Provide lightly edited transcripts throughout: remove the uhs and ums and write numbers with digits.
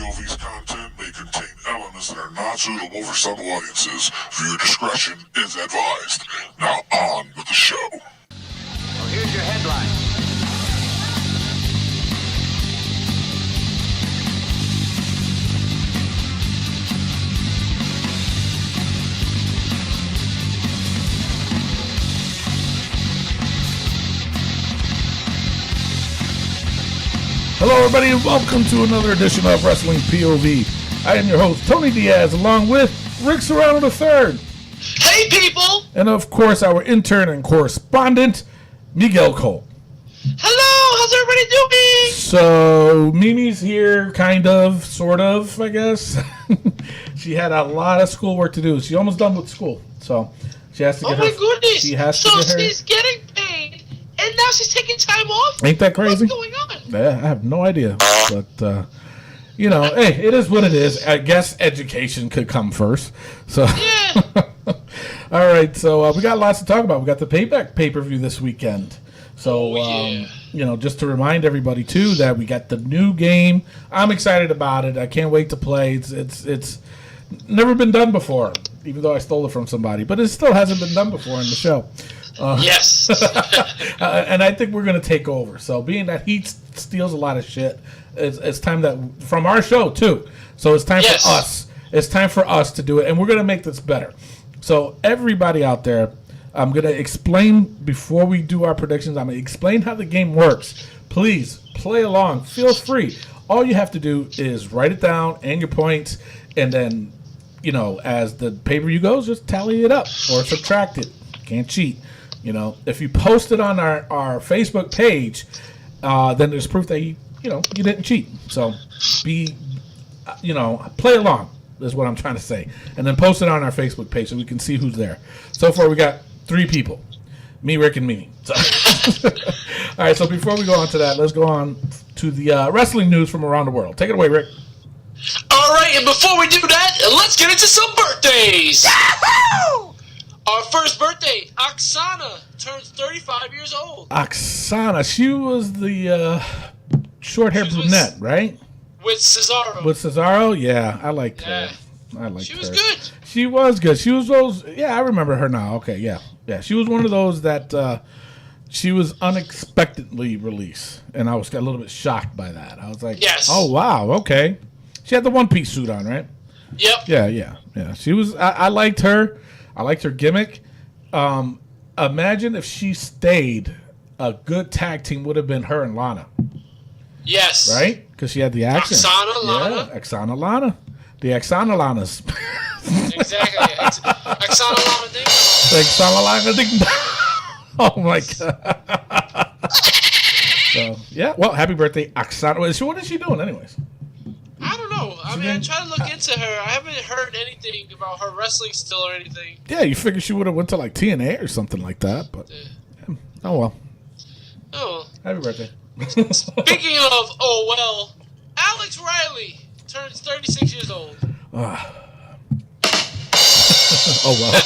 POV's content may contain elements that are not suitable for some audiences. Viewer discretion is advised. Now on with the show. Well, here's your headline. Hello, everybody, and welcome to another edition of Wrestling POV. I am your host, Tony Diaz, along with Rick Serrano III. Hey, people! And, of course, our intern and correspondent, Miguel Cole. Hello! How's everybody doing? So, Mimi's here, kind of, sort of, I guess. She had a lot of schoolwork to do. She's almost done with school, so she has to get Oh, my goodness! She has so to get her... she's getting paid, and now she's taking time off? Ain't that crazy? What's going on? I have no idea, but you know, hey, it is what it is. I guess education could come first. So, Yeah. all right. So we got lots to talk about. We got the Payback pay-per-view this weekend. So, yeah. you know, just to remind everybody too that we got the new game. I'm excited about it. I can't wait to play. It's never been done before, even though I stole it from somebody, but it still hasn't been done before in the show. Yes. And I think we're going to take over. So being that he steals a lot of shit, it's time that from our show too. So it's time Yes. for us. It's time for us to do it, and we're going to make this better. So everybody out there, I'm going to explain before we do our predictions. I'm going to explain how the game works. Please play along. Feel free. All you have to do is write it down and your points, and then, you know, as the pay-per-view goes, just tally it up or subtract it. Can't cheat. You know, if you post it on our Facebook page, then there's proof that you didn't cheat. So play along is what I'm trying to say, and then post it on our Facebook page so we can see who's there. So far, we got 3 people: me, Rick, and Mimi. So. All right. So before we go on to that, let's go on to the wrestling news from around the world. Take it away, Rick. All right, and before we do that, let's get into some birthdays. Yahoo! Our first birthday, Oksana, turns 35 years old. Oksana, she was the short-haired brunette, right? With Cesaro. With Cesaro, yeah, I liked her. I liked her. She was good. She was good. She was those. Yeah, I remember her now. Okay, yeah. She was one of those that she was unexpectedly released, and I was a little bit shocked by that. I was like, Yes. Oh wow, okay. She had the one-piece suit on, right? Yep. Yeah. She was. I liked her. I liked her gimmick. Imagine if she stayed, a good tag team would have been her and Lana. Yes. Right? Because she had the accent. Oksana, Lana. Yeah, Oksana, Lana. The Oksana Lanas. Exactly. Oksana, Lana, ding. Oksana Lana ding. Oh, my God. So, yeah. Well, happy birthday, Oksana. What is she doing anyways? I don't know. I mean, I'm trying to look into her. I haven't heard anything about her wrestling still or anything. Yeah, you figure she would have went to like TNA or something like that, but oh well. Oh. Happy birthday. Speaking of, oh well, Alex Riley turns 36 years old. Oh well.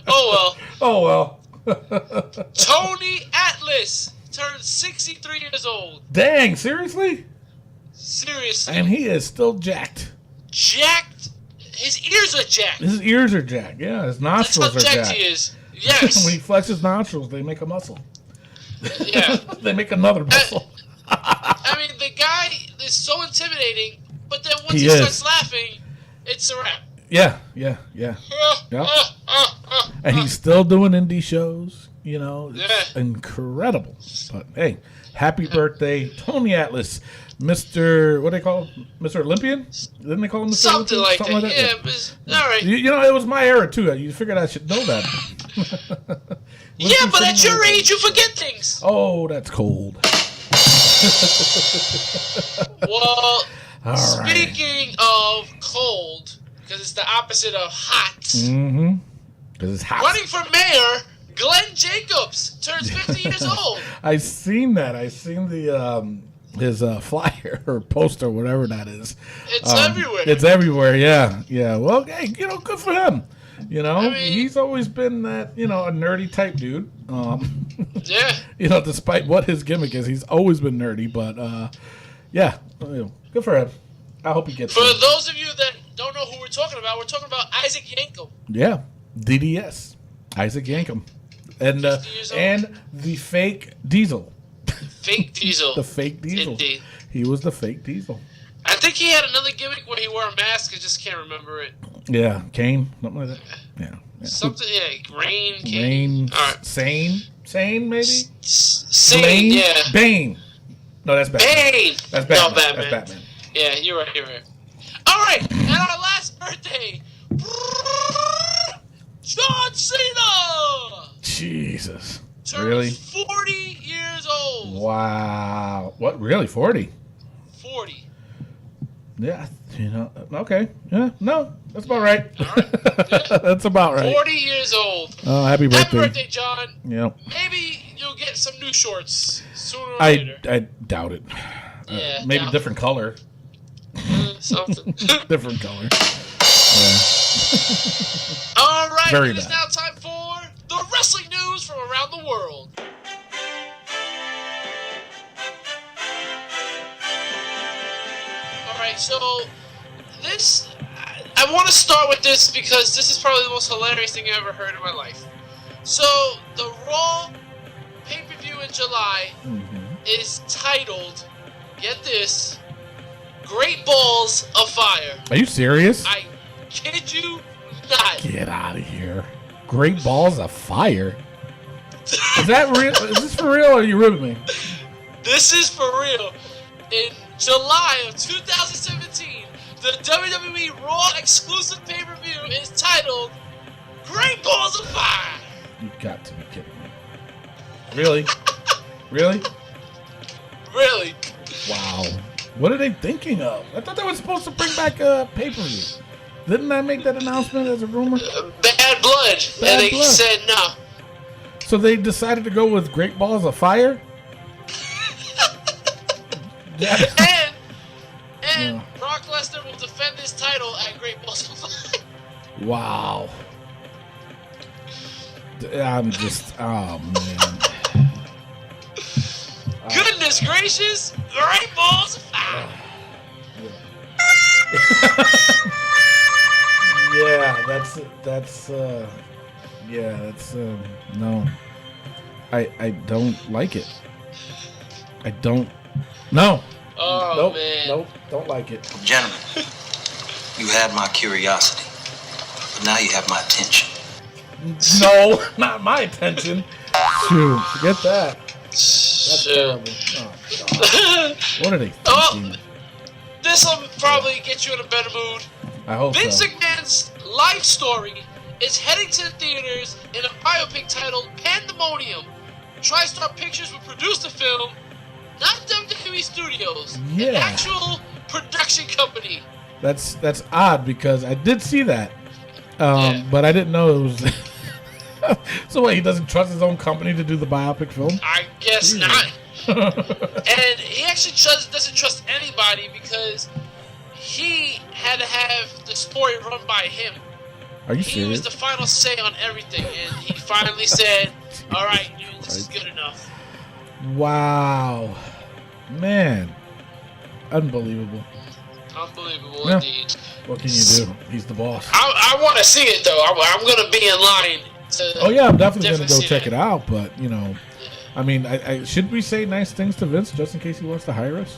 Oh Oh well. well. Tony Atlas turns 63 years old. Dang, seriously? Seriously. And he is still jacked. Jacked. His ears are jacked. His ears are jacked. Yeah, his That's nostrils how are jacked jacked. he is. Yes. When he flexes his nostrils, they make a muscle. Yeah. They make another muscle. I mean, the guy is so intimidating, but then once He he is. starts laughing, it's a wrap. Yeah. Yep. And he's still doing indie shows. You know, it's incredible. But hey, happy birthday, Tony Atlas, Mr. What do they call him? Mr. Olympian? Didn't they call him Mr. Something Olympian? like that. Yeah, but all right. You know, it was my era too. You figured I should know that. Yeah, but at your age, you forget things. Oh, that's cold. Well, All right. speaking of cold, because it's the opposite of hot, Mm-hmm. Because it's hot. running for mayor, Glenn Jacobs turns 50 years old. I seen that. I seen the his flyer or poster, whatever that is. It's everywhere. It's everywhere. Yeah. Well, hey, good for him. I mean, He's always been that, a nerdy type dude. Yeah. Despite what his gimmick is, he's always been nerdy. But Yeah, good for him. I hope he gets For it. those of you that don't know who we're talking about Isaac Yankem. Yeah, DDS, Isaac Yankem, and 50 years old. and the fake Diesel, Fake Diesel. the fake Diesel. Indeed. He was the fake Diesel. I think he had another gimmick where he wore a mask. I just can't remember it. Yeah, Kane, something like that. Yeah, Something, Rain, King. Rain, All right. Sane, maybe. Sane, Blaine? yeah. Bane. No, that's Batman. Bane! That's Batman. No, Batman. That's Batman. Yeah, you're right. All right, and our last birthday, John Cena! Jesus. Turns Really? 40 years old. Wow. What? Really? 40? 40. Yeah. Okay. Yeah. No, that's about right. All right. That's about right. 40 years old. Oh, happy birthday. Happy birthday, John. Yep. Maybe you'll get some new shorts sooner or later. I doubt it. Yeah, Maybe doubt different color. Something. Different color. All right, Very it is bad. now time for the wrestling news from around the world. All right, so this, I want to start with this because this is probably the most hilarious thing I ever heard in my life. So the Raw pay-per-view in July is titled, get this, Great Balls of Fire. Are you serious? I kid you not. Get out of here. Great balls of fire. Is that real? Is this for real or are you ribbing me? This is for real. In July of 2017, the WWE Raw exclusive pay-per-view is titled Great Balls of Fire. You got to be kidding me. Really? Really? Really? Wow. What are they thinking of? I thought they were supposed to bring back a pay-per-view. Didn't I make that announcement as a rumor? Bad blood. Bad And they blood. said no. So they decided to go with Great Balls of Fire? Yeah. And Brock Lesnar will defend his title at Great Balls of Fire. Wow. I'm just, oh man. Goodness gracious, Great Balls of Fire. Yeah, no. I don't like it. I don't, no. Oh, Nope, man. nope, don't like it. Gentlemen, you had my curiosity, but now you have my attention. No, not my attention. Shoot, forget that. That's Shoot. terrible. Oh, God. What are they thinking? This will probably get you in a better mood. I hope Vince so. McMahon's life story is heading to the theaters in a biopic titled Pandemonium. TriStar Pictures will produce the film, not WWE Studios, an Yeah. actual production company. That's odd because I did see that, Yeah. but I didn't know it was. So wait, he doesn't trust his own company to do the biopic film? I guess Jesus. not. And he actually doesn't trust anybody because he had to have the story run by him. Are you He was serious? the final say on everything, and he finally said, "All right, dude, this is good enough." Wow, man, unbelievable. Unbelievable Yeah. indeed. What can you do? He's the boss. I want to see it though. I'm gonna be in line to. Oh yeah, I'm definitely gonna go see check that. it out. But you know, I mean, I should we say nice things to Vince just in case he wants to hire us?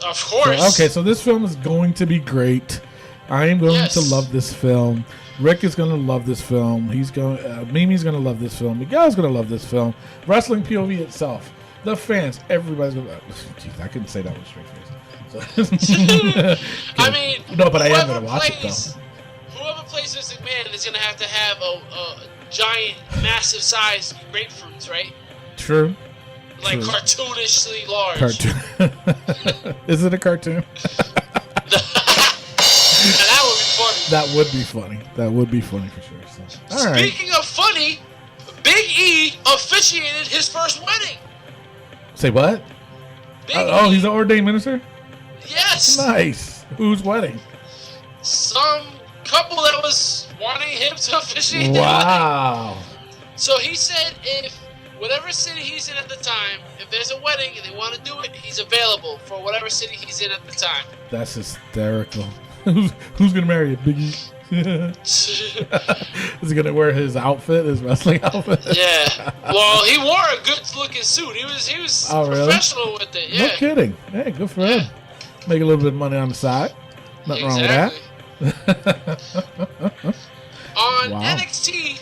Of So, course. okay, so this film is going to be great. I am going Yes. to love this film. Rick is going to love this film. He's going. Mimi's going to love this film. Miguel's going to love this film. Wrestling POV itself, the fans, everybody's going to. Jeez, I couldn't say that with a straight face. So, I mean, no, but I am whoever going to watch it plays- though. Whoever plays Vince McMahon is gonna have to have a giant, massive size grapefruits, right? True. Like True. cartoonishly large. Cartoon. Is it a cartoon? Now, that would be funny. That would be funny. That would be funny for sure. So, all right. Speaking of funny, Big E officiated his first wedding. Say what? Big Oh, E, he's an ordained minister. yes. Nice. Whose wedding? Some couple that was wanting him to officiate their wedding. Wow. So he said if whatever city he's in at the time, if there's a wedding and they want to do it, he's available for whatever city he's in at the time. That's hysterical. Who's gonna marry a Biggie? Is he gonna wear his outfit, his wrestling outfit? Yeah. Well, he wore a good-looking suit. He was professional with it. Yeah. No kidding. Hey, good for him. Make a little bit of money on the side. Nothing wrong with that. On NXT,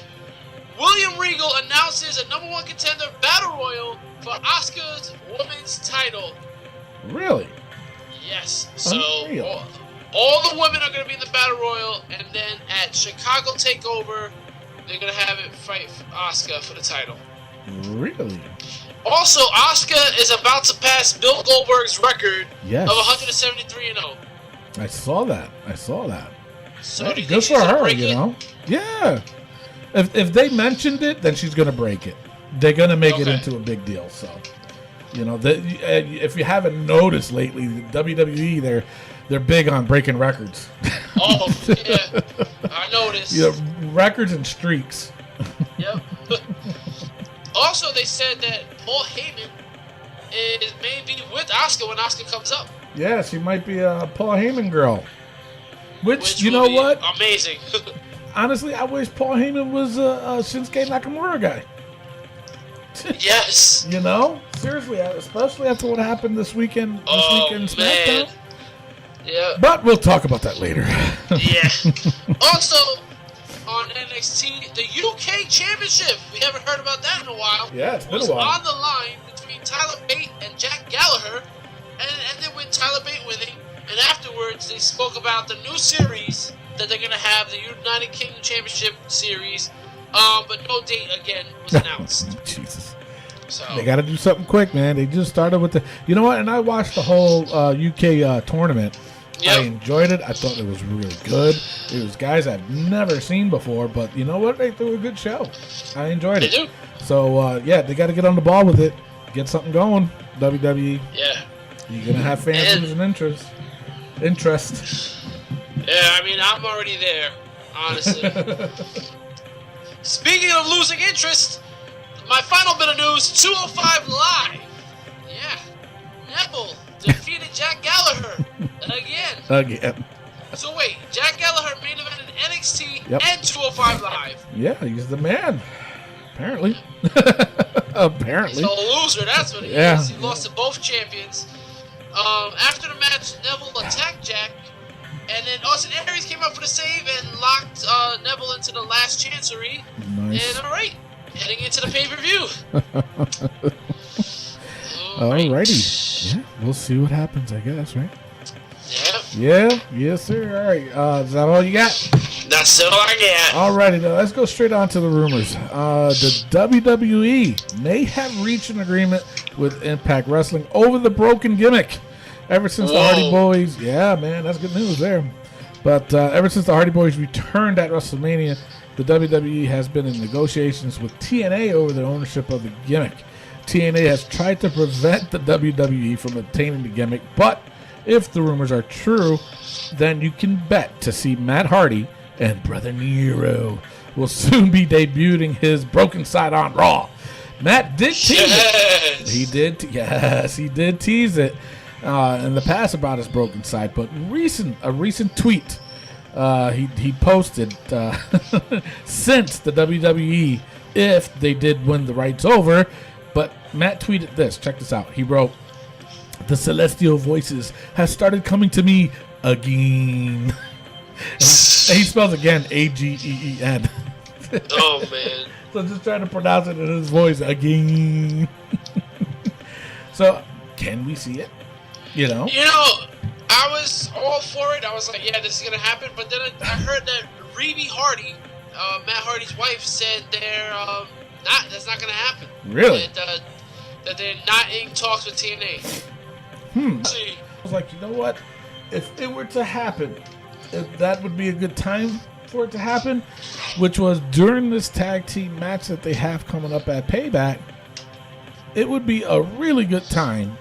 William Regal announces a #1 contender battle royal for Asuka's women's title. Really? Yes. So Unreal. all the women are going to be in the battle royal, and then at Chicago Takeover, they're going to have it fight Asuka for the title. Really? Also, Asuka is about to pass Bill Goldberg's record Yes. of 173-0. I saw that. So Hey, do you good think she's for gonna her, break you it? know? Yeah. If they mentioned it, then she's going to break it. They're going to make it Okay. into a big deal. So, you know, if you haven't noticed lately, the WWE, they're big on breaking records. Oh, yeah. I noticed. You know, records and streaks. Yep. Also, they said that Paul Heyman is maybe with Asuka when Asuka comes up. Yeah, she might be a Paul Heyman girl. Which you will know be what? Amazing. Honestly, I wish Paul Heyman was a Shinsuke Nakamura guy. Yes. You know? Seriously, especially after what happened this weekend SmackDown. Man. Yeah. But we'll talk about that later. Yeah. Also, on NXT, the UK Championship. We haven't heard about that in a while. Yeah, it's been was a while. on the line between Tyler Bate and Jack Gallagher, and it ended with Tyler Bate winning. And afterwards, they spoke about the new series that they're gonna have, the United Kingdom Championship series. But no date again was announced. Jesus. So They got to do something quick, man. They just started with you know what? And I watched the whole UK tournament. Yep. I enjoyed it. I thought it was really good. It was guys I've never seen before, but you know what? They threw a good show. I enjoyed they it. do. So, yeah, they got to get on the ball with it. Get something going, WWE. Yeah. You're going to have fans And- losing interest. Yeah, I mean, I'm already there, honestly. Speaking of losing interest, my final bit of news, 205 Live. Yeah. Neville defeated Jack Gallagher again. So wait, Jack Gallagher main evented NXT Yep. and 205 Live. Yeah, he's the man. Apparently. Apparently. So a loser, that's what he Yeah. is. He lost to both champions. After the match, Neville attacked Jack, and then Austin Aries came up for the save and locked Neville into the last chancery. Nice. And alright, heading into the pay-per-view. Alrighty. Yeah, we'll see what happens, I guess, right? Yep, Yeah, yes, sir. All right. Is that all you got? that's all I got. Alrighty, now let's go straight on to the rumors. The WWE may have reached an agreement with Impact Wrestling over the broken gimmick. Ever since the Hardy Boys, yeah, man, that's good news there. But ever since the Hardy Boys returned at WrestleMania, the WWE has been in negotiations with TNA over the ownership of the gimmick. TNA has tried to prevent the WWE from obtaining the gimmick, but if the rumors are true, then you can bet to see Matt Hardy and Brother Nero will soon be debuting his broken side on Raw. Matt did tease it. He did tease it in the past about his broken side, but a recent tweet he posted since the WWE, if they did win the rights over, but Matt tweeted this. Check this out. He wrote, "The celestial voices have started coming to me again." And he spells again AGEEN. Oh, man. So just trying to pronounce it in his voice again. So can we see it? You know, I was all for it. I was like, yeah, this is going to happen. But then I heard that Reby Hardy, Matt Hardy's wife, said that's not going to happen. Really? That they're not in talks with TNA. See, I was like, you know what? If it were to happen, that would be a good time for it to happen, which was during this tag team match that they have coming up at Payback. It would be a really good time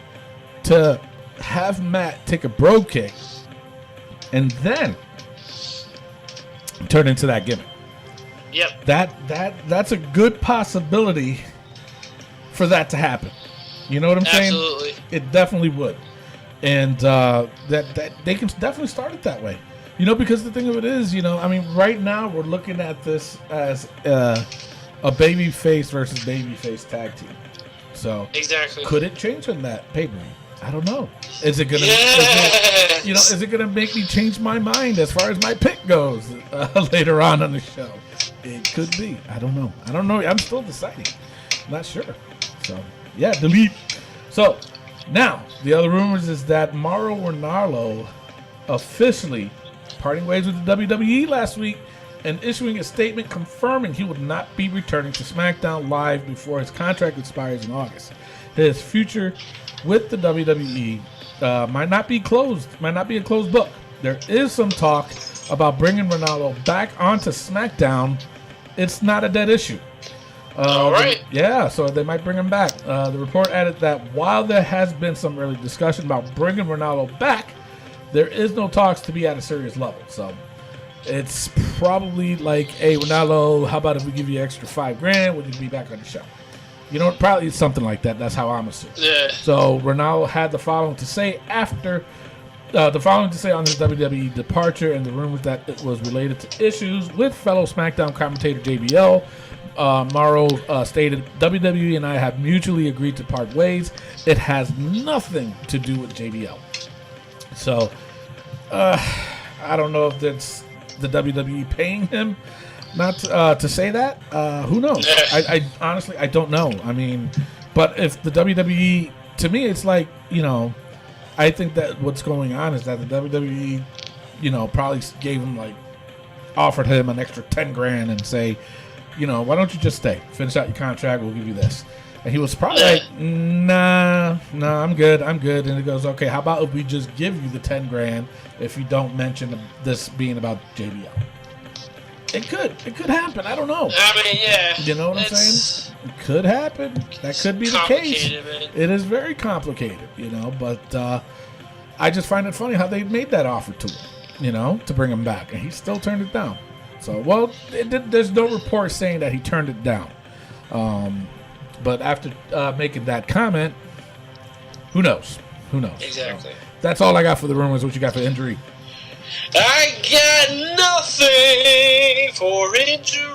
to have Matt take a bro kick and then turn into that gimmick. Yep. That's a good possibility for that to happen. You know what I'm saying? Absolutely. It definitely would. And that they can definitely start it that way. You know, because the thing of it is, you know, I mean, right now we're looking at this as a babyface versus babyface tag team. So Exactly. could it change on that pay-per-view? I don't know. Is it gonna? Yes! Is it gonna make me change my mind as far as my pick goes later on the show? It could be. I don't know. I'm still deciding. I'm not sure. So yeah, delete. So now the other rumors is that Mauro Ranallo officially parting ways with the WWE last week and issuing a statement confirming he would not be returning to SmackDown Live before his contract expires in August. His future with the WWE might not be a closed book. There is some talk about bringing Ranallo back onto SmackDown. It's not a dead issue. All right. Yeah, so they might bring him back. The report added that while there has been some early discussion about bringing Ranallo back, there is no talks to be at a serious level. So it's probably like, hey, Ranallo, how about if we give you extra $5,000? Would you be back on the show? You know, probably something like that. That's how I'm assuming. Yeah. So Ranallo had the following to say after on his WWE departure and the rumors that it was related to issues with fellow SmackDown commentator JBL. Mauro stated, WWE and I have mutually agreed to part ways. It has nothing to do with JBL. So, I don't know if that's the WWE paying him not to say that. Who knows? I honestly, I don't know. I mean, but if the WWE, to me, it's like, you know, I think that what's going on is that the WWE, you know, probably gave him offered him an extra $10,000 and say, you know, why don't you just stay, finish out your contract, we'll give you this. And he was probably like, nah, I'm good. And he goes, okay, how about if we just give you the $10,000 if you don't mention this being about JBL? It could happen. I don't know. I mean, yeah. You know what I'm saying? It could happen. That could be the case. Man. It is very complicated, you know, but I just find it funny how they made that offer to him, you know, to bring him back, and he still turned it down. So, well, there's no report saying that he turned it down. But after making that comment, who knows? Exactly. So, that's all I got for the rumors. What you got for injury? I got nothing for injuries.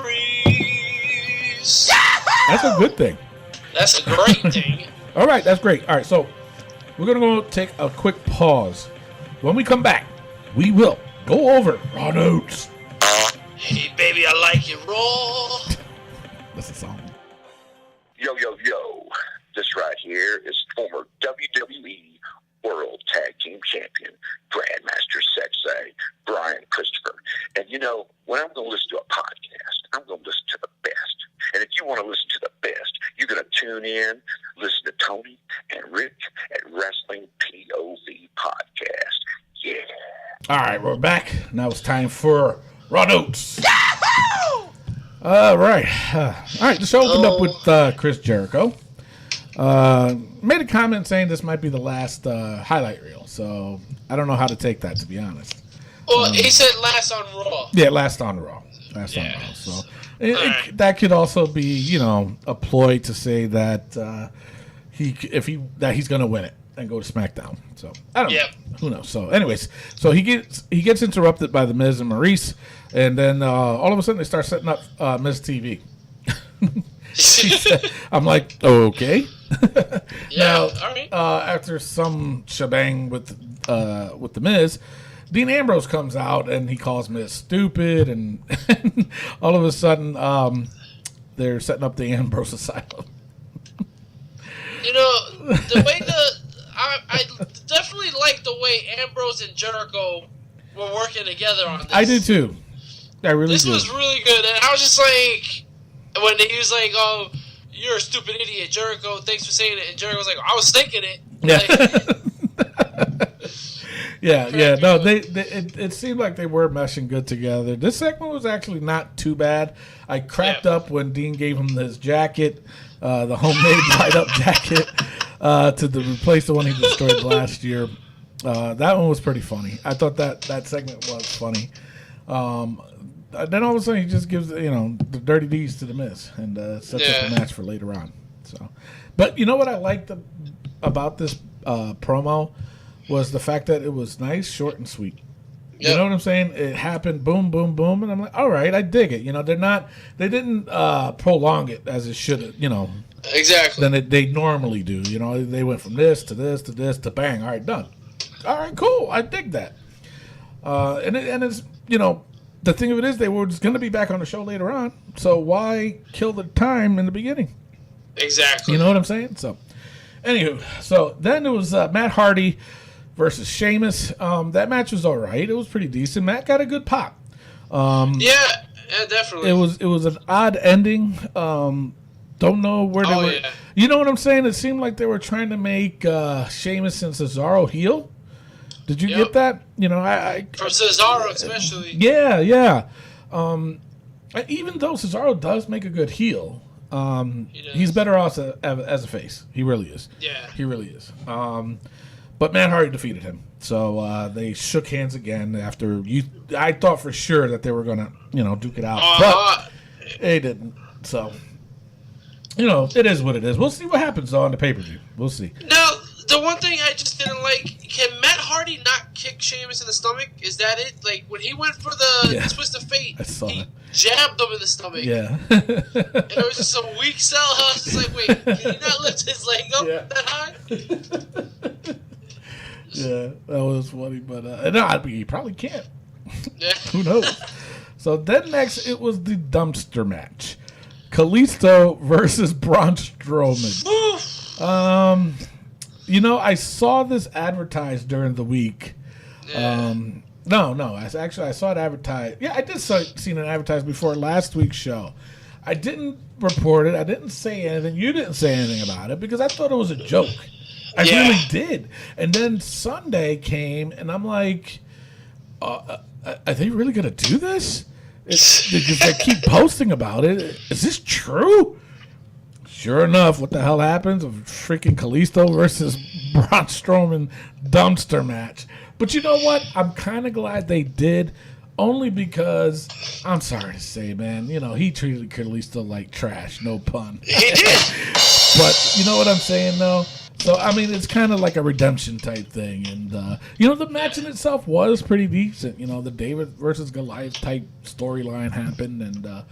That's a good thing. That's a great thing. All right, that's great. All right, so we're going to go take a quick pause. When we come back, we will go over Raw Notes. Hey, baby, I like it raw. That's the song. Yo. This right here is former WWE World Tag Team Champion, Grandmaster Sexay, Brian Christopher. And you know, when I'm going to listen to a podcast, I'm going to listen to the best. And if you want to listen to the best, you're going to tune in, listen to Tony and Rick at Wrestling POV Podcast. Yeah. All right, we're back. Now it's time for Raw Notes. All right. The show opened up with Chris Jericho. Made a comment saying this might be the last highlight reel. So I don't know how to take that, to be honest. Well, he said last on Raw. Yeah, last on Raw. So that could also be, you know, a ploy to say that he's going to win it and go to SmackDown. So I don't know. Who knows? So anyways, so he gets interrupted by the Miz and Maurice, and then all of a sudden they start setting up Miz TV. I'm like, okay. Now, all right. After some shebang with the Miz, Dean Ambrose comes out and he calls Miz stupid, and all of a sudden they're setting up the Ambrose Asylum. You know, the way I definitely like the way Ambrose and Jericho were working together on this. I do too. I really do. This was really good, and I was just like, when he was like, "Oh, you're a stupid idiot, Jericho. Thanks for saying it." And Jericho was like, "I was thinking it." Yeah. Yeah. No, it seemed like they were meshing good together. This segment was actually not too bad. I cracked up when Dean gave him his jacket, the homemade light-up jacket, to replace the one he destroyed last year. That one was pretty funny. I thought that segment was funny. Then all of a sudden he just gives, you know, the dirty deeds to the Miz and sets up a match for later on. So, but you know what I liked about this promo was the fact that it was nice, short, and sweet. You know what I'm saying? It happened, boom, boom, boom, and I'm like, all right, I dig it. You know, they didn't prolong it as it should have. You know, Exactly. than they normally do. You know, they went from this to this to this to bang. All right, done. All right, cool. I dig that. And it's, you know, the thing of it is they were just going to be back on the show later on. So why kill the time in the beginning? Exactly. You know what I'm saying? So, anywho, so then it was Matt Hardy versus Sheamus. That match was all right. It was pretty decent. Matt got a good pop. Yeah, definitely. It was an odd ending. Don't know where they were. Yeah. You know what I'm saying? It seemed like they were trying to make Sheamus and Cesaro heel. Did you get that? You know, I from Cesaro especially. Yeah. Even though Cesaro does make a good heel, he's better off as a face. He really is. Yeah. He really is. But Matt Hardy defeated him. So they shook hands again after I thought for sure that they were gonna, duke it out, but they didn't. So, it is what it is. We'll see what happens though on the pay-per-view. We'll see. Now, the one thing I just didn't like, can Matt Hardy not kick Sheamus in the stomach? Is that it? Like, when he went for the twist of fate, he jabbed him in the stomach. Yeah. And it was just a weak sell. I was just like, wait, can he not lift his leg up that high? Yeah, that was funny. But, no, he probably can't. Yeah. Who knows? So then next, it was the dumpster match. Kalisto versus Braun Strowman. I saw this advertised during the week. Yeah. I saw it advertised. Yeah, I did seen it advertised before last week's show. I didn't report it. I didn't say anything. You didn't say anything about it because I thought it was a joke. I really did. And then Sunday came, and I'm like, are they really going to do this? Because they keep posting about it. Is this true? Sure enough, what the hell happens? A freaking Kalisto versus Braun Strowman dumpster match. But you know what? I'm kind of glad they did, only because, I'm sorry to say, man, he treated Kalisto like trash, no pun. He did. But you know what I'm saying, though? So, I mean, it's kind of like a redemption type thing. And, the match in itself was pretty decent. The David versus Goliath type storyline happened, and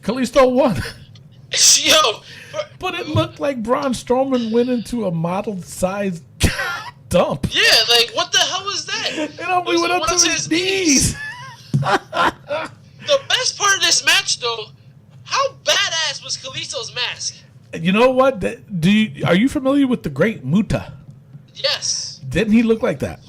Kalisto won. Yo, but it looked like Braun Strowman went into a model-sized dump. Yeah, like, what the hell was that? It only went up to his knees. The best part of this match, though, how badass was Kalisto's mask? You know what? Are you familiar with the Great Muta? Yes. Didn't he look like that?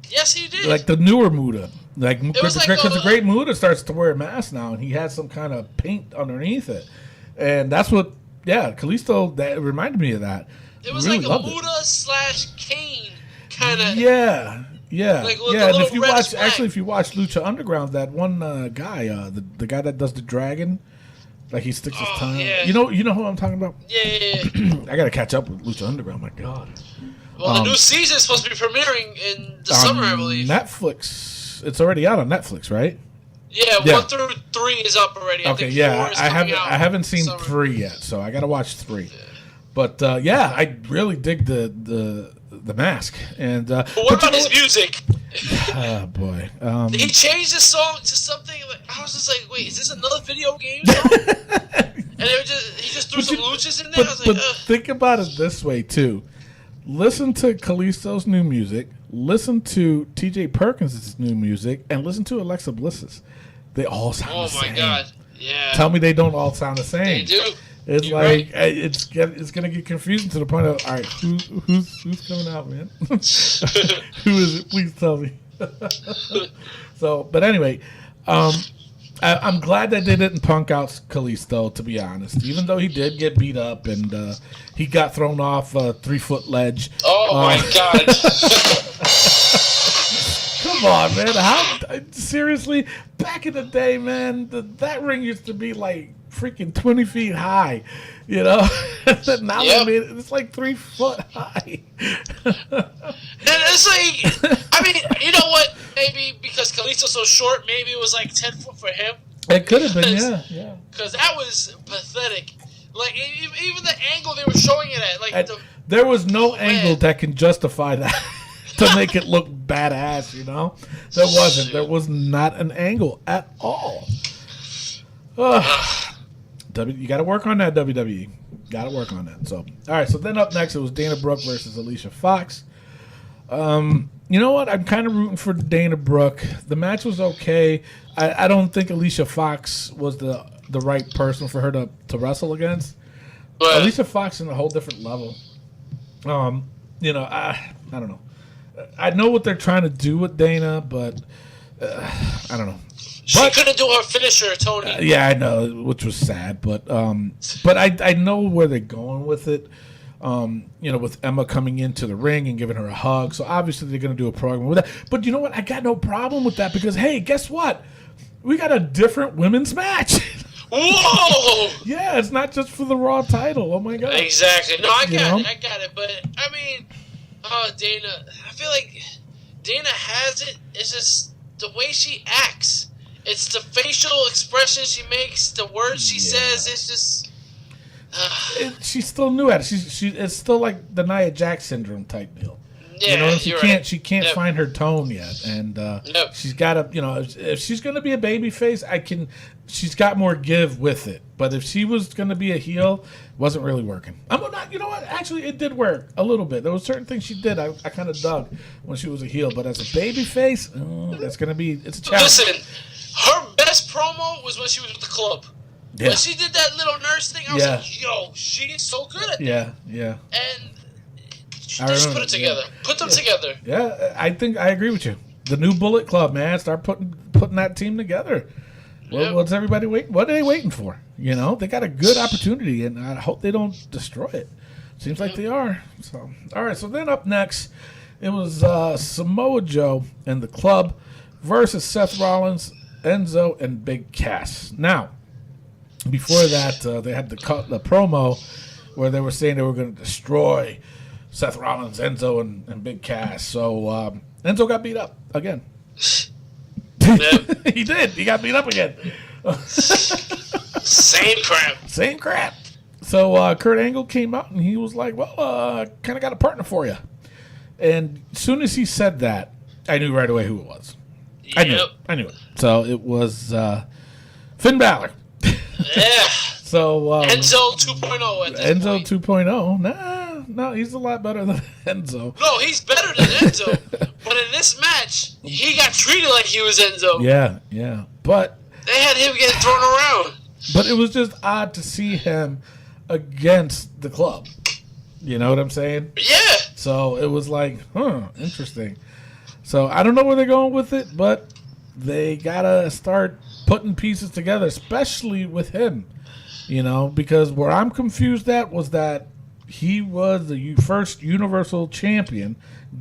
Yes, he did. Like the newer Muta. Because like the Great Muta starts to wear a mask now, and he has some kind of paint underneath it. And that's what, Kalisto, that reminded me of that. It was really like a Muta/Kane kind of. Yeah. Like and if you watch Lucha Underground, that one guy, the guy that does the dragon, like he sticks his tongue. Yeah. You know who I'm talking about? Yeah. I gotta catch up with Lucha Underground. My God. Well, the new season's supposed to be premiering in the summer, I believe. Netflix. It's already out on Netflix, right? Yeah, 1 through 3 is up already. Okay, I haven't seen 3 yet, so I gotta watch 3. Yeah. But I really dig the mask. And but what about his music? Oh boy, he changed the song to something. Like, I was just like, wait, is this another video game song? And he just threw some luchas in there. I was like, ugh. Think about it this way too. Listen to Kalisto's new music. Listen to T.J. Perkins' new music, and listen to Alexa Bliss's. They all sound the same. Oh my God! Yeah. Tell me they don't all sound the same. They do. It's You're like right. It's gonna get confusing to the point of, all right, who's coming out, man? Who is it? Please tell me. So, but anyway, I'm glad that they didn't punk out Kalisto, to be honest. Even though he did get beat up and he got thrown off a 3-foot ledge. Oh my God! Come on, man! Seriously? Back in the day, man, that ring used to be like freaking 20 feet high, now it's like 3 foot high. And it's like, I mean, you know what? Maybe because Kalisto's so short, maybe it was like 10 foot for him. It could have been, yeah. Because that was pathetic. Like even the angle they were showing it at, like there was no angle that can justify that to make it look badass. You know, there wasn't. There was not an angle at all. You got to work on that, WWE. Got to work on that. So, all right. So then up next, it was Dana Brooke versus Alicia Fox. You know what? I'm kind of rooting for Dana Brooke. The match was okay. I don't think Alicia Fox was the right person for her to wrestle against. But Alicia Fox is in a whole different level. You know, I don't know. I know what they're trying to do with Dana, but I don't know. She couldn't do her finisher, Tony. Yeah, I know, which was sad, but I know where they're going with it. You know, with Emma coming into the ring and giving her a hug. So obviously they're going to do a program with that. But you know what? I got no problem with that because, hey, guess what? We got a different women's match. Whoa! Yeah, it's not just for the Raw title. Oh, my God. Exactly. No, I got it. But, I mean, Dana, I feel like Dana has it. It's just the way she acts. It's the facial expression she makes, the words she says. It's just... she's still new at it. It's still like the Nia Jax syndrome type deal. Yeah, you know, she can't Yep. find her tone yet, and she's got to, you know, if she's going to be a baby face, she's got more give with it. But if she was going to be a heel, it wasn't really working. You know what? Actually, it did work a little bit. There were certain things she did I kind of dug when she was a heel, but as a baby face, it's a challenge. Listen, her best promo was when she was with the club. Yeah. When she did that little nurse thing, I was like, yo, she's so good at that. Yeah. And just put it together. Put them together. Yeah, I think I agree with you. The new Bullet Club, man. Start putting that team together. What's everybody waiting? What are they waiting for? You know, they got a good opportunity, and I hope they don't destroy it. Seems like they are. So, all right. So then up next, it was Samoa Joe and the Club versus Seth Rollins, Enzo, and Big Cass. Now, before that, they had the promo where they were saying they were going to destroy Seth Rollins, Enzo, and Big Cass. So Enzo got beat up again. He did. He got beat up again. Same crap. So Kurt Angle came out and he was like, well, kind of got a partner for you. And as soon as he said that, I knew right away who it was. Yep. I knew it. So it was Finn Balor. Yeah. So Enzo 2.0 at this point. Enzo 2.0. No, he's a lot better than Enzo. No, he's better than Enzo. But in this match, he got treated like he was Enzo. Yeah. But they had him getting thrown around. But it was just odd to see him against the Club. You know what I'm saying? Yeah. So it was like, interesting. So I don't know where they're going with it, but they gotta start putting pieces together, especially with him. You know, because where I'm confused at was that he was the first Universal Champion,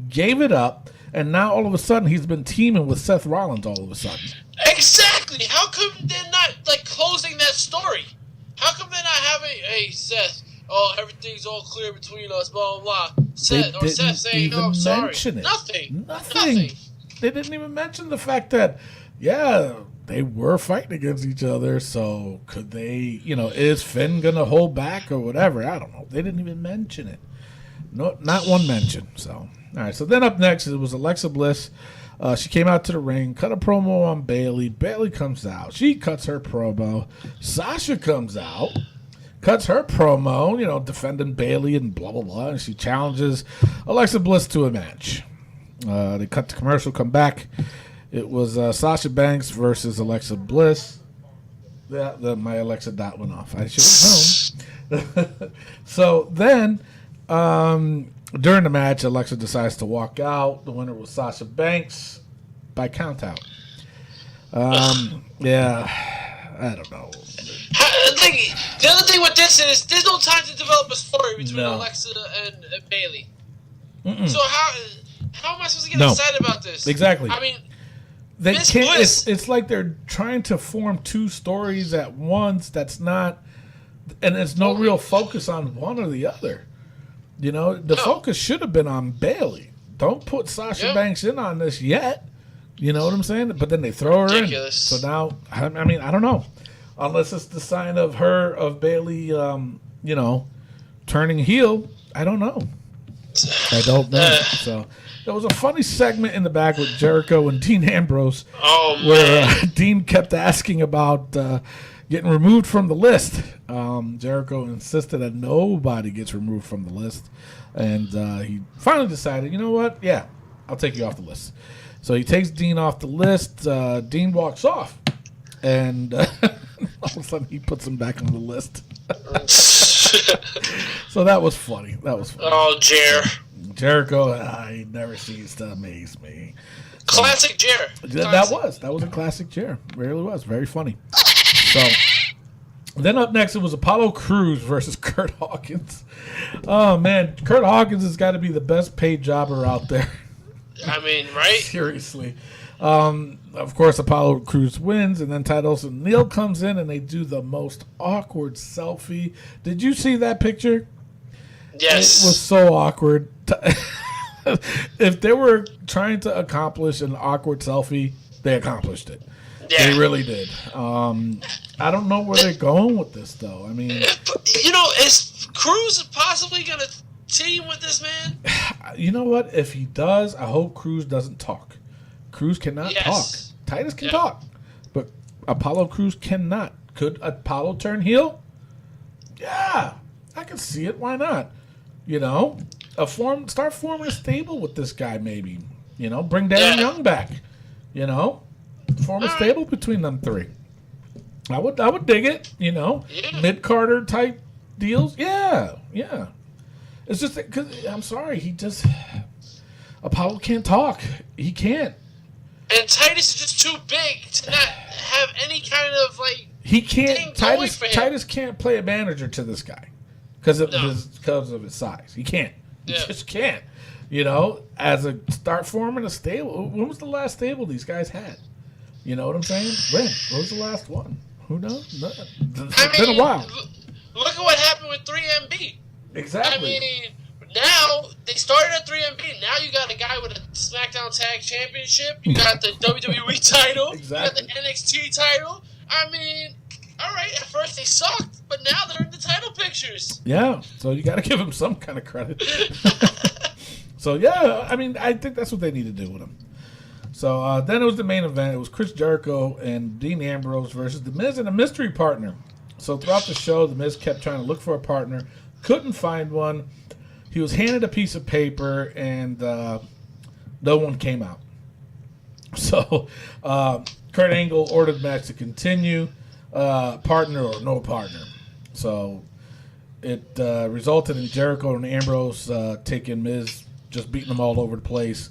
gave it up, and now all of a sudden he's been teaming with Seth Rollins all of a sudden. Exactly. How come they're not closing that story? How come they're not having, hey Seth, everything's all clear between us, blah blah blah. Seth saying, no, I'm sorry. Nothing. They didn't even mention the fact that, they were fighting against each other, so could they, is Finn going to hold back or whatever? I don't know. They didn't even mention it. No, not one mention. So, all right. So then up next, it was Alexa Bliss. She came out to the ring, cut a promo on Bayley. Bayley comes out. She cuts her promo. Sasha comes out, cuts her promo, defending Bayley and blah, blah, blah. And she challenges Alexa Bliss to a match. They cut the commercial, come back. It was Sasha Banks versus Alexa Bliss. My Alexa dot went off. I should have known. So then, during the match, Alexa decides to walk out. The winner was Sasha Banks by countout. Yeah, I don't know. The other thing with this is there's no time to develop a story between Alexa and Bayley. So how am I supposed to get excited about this? Exactly. I mean, they can't. It's like they're trying to form two stories at once. That's not, and there's no real focus on one or the other. The focus should have been on Bayley. Don't put Sasha Banks in on this yet. You know what I'm saying? But then they throw her in. So now, I mean, I don't know. Unless it's the sign of Bayley turning heel, I don't know. So there was a funny segment in the back with Jericho and Dean Ambrose, where Dean kept asking about getting removed from the list. Jericho insisted that nobody gets removed from the list, and he finally decided, you know what? Yeah, I'll take you off the list. So he takes Dean off the list. Dean walks off, and all of a sudden he puts him back on the list. So that was funny. Oh, Jericho, he never ceased to amaze me. Classic Jer. That was a classic Jer. Really was. Very funny. So then up next, it was Apollo Crews versus Kurt Hawkins. Oh, man. Kurt Hawkins has got to be the best paid jobber out there. I mean, right? Seriously. Of course, Apollo Crews wins, and then Titus and Neil comes in, and they do the most awkward selfie. Did you see that picture? Yes. It was so awkward. If they were trying to accomplish an awkward selfie, they accomplished it. Yeah. They really did. I don't know where they're going with this, though. I mean, is Cruz possibly going to team with this man? You know what? If he does, I hope Cruz doesn't talk. Cruz cannot talk. Titus can talk, but Apollo Crews cannot. Could Apollo turn heel? Yeah, I can see it. Why not? Start forming a stable with this guy, maybe. Bring Darren Young back. Form a stable between them three. I would dig it. Mid-Carter type deals. Yeah. It's just because I'm sorry, Apollo can't talk. He can't. And Titus is just too big to not have any kind of He can't. Titus can't play a manager to this guy because of his size. He can't. He just can't. As a start forming a stable. When was the last stable these guys had? You know what I'm saying? When was the last one? Who knows? It's been a while. Look at what happened with 3MB. Exactly. I mean, now they started at 3MB. Now you got a guy with a SmackDown Tag Championship. You got the WWE title. Exactly. You got the NXT title. I mean, all right. At first they sucked, but now they're in the title pictures. Yeah. So you got to give them some kind of credit. So yeah, I mean, I think that's what they need to do with him. So then it was the main event. It was Chris Jericho and Dean Ambrose versus The Miz and a mystery partner. So throughout the show, The Miz kept trying to look for a partner. Couldn't find one. He was handed a piece of paper, and no one came out. So Kurt Angle ordered the match to continue, partner or no partner. So it resulted in Jericho and Ambrose taking Miz, just beating them all over the place.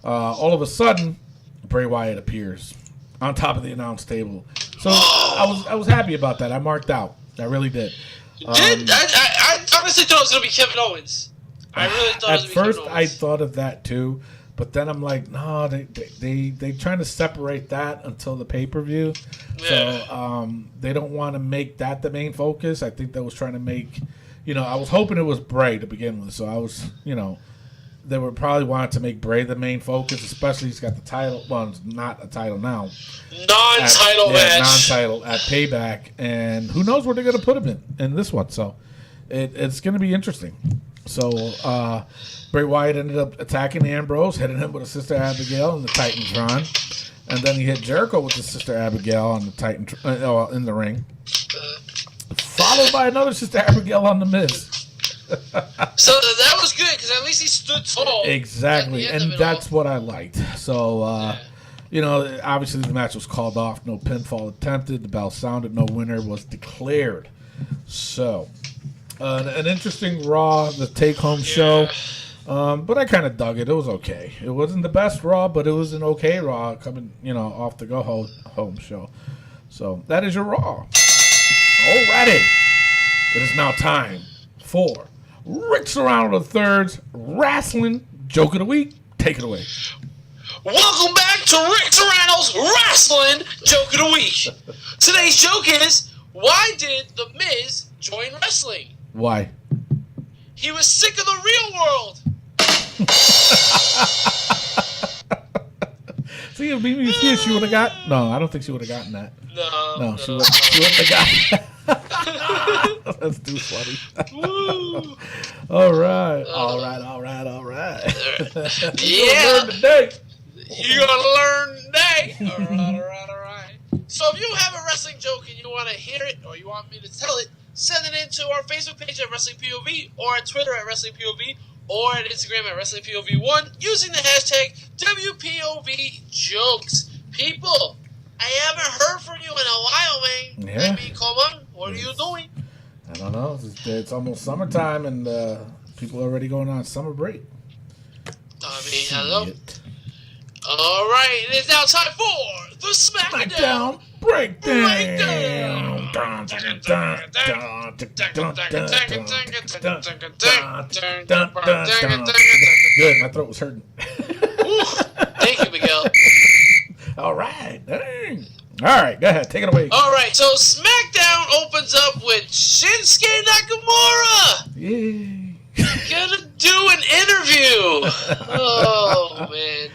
All of a sudden, Bray Wyatt appears on top of the announce table. So I was happy about that. I marked out. I really did. I honestly thought it was going to be Kevin Owens. I really thought it was going to be Kevin Owens. At first, I thought of that too. But then I'm like, no, they trying to separate that until the pay-per-view. Yeah. So they don't want to make that the main focus. I think they was trying to make, I was hoping it was Bray to begin with. So I was, they would probably want to make Bray the main focus, especially he's got the title. Well, it's not a title now. Non-title match. Non-title at Payback. And who knows where they're going to put him in this one. So it's going to be interesting. So Bray Wyatt ended up attacking Ambrose, hitting him with a Sister Abigail in the Titantron. And then he hit Jericho with the Sister Abigail on the Titantron in the ring. Followed by another Sister Abigail on the Miz. So that was good because at least he stood tall. Exactly, and that's what I liked. So, obviously the match was called off. No pinfall attempted. The bell sounded. No winner was declared. So, an interesting Raw, the take-home show. But I kind of dug it. It was okay. It wasn't the best Raw, but it was an okay Raw coming, off the go-home show. So, that is your Raw. Alrighty. It is now time for Rick Serrano III's Wrestling Joke of the Week. Take it away. Welcome back to Rick Serrano's Wrestling Joke of the Week. Today's joke is, why did The Miz join wrestling? Why? He was sick of the real world. See, maybe she would have got... No, I don't think she would have gotten that. No, she wouldn't have gotten that. That's too funny. Woo. All right. All right. Yeah. Learn today. You're gonna learn today. All right. So if you have a wrestling joke and you want to hear it or you want me to tell it, send it into our Facebook page at Wrestling POV or at Twitter at Wrestling POV or at Instagram at Wrestling POV1 using the hashtag WPOVjokes. People, I haven't heard from you in a while, man. Yeah. I mean, come on. What are you doing? I don't know. It's almost summertime and people are already going on summer break. I mean, hello. Shit. All right, it is now time for the SmackDown Breakdown. Good, my throat was hurting. Thank you, Miguel. All right, dang. All right, go ahead, take it away. All right, so SmackDown opens up with Shinsuke Nakamura Yay. gonna do an interview. Oh man!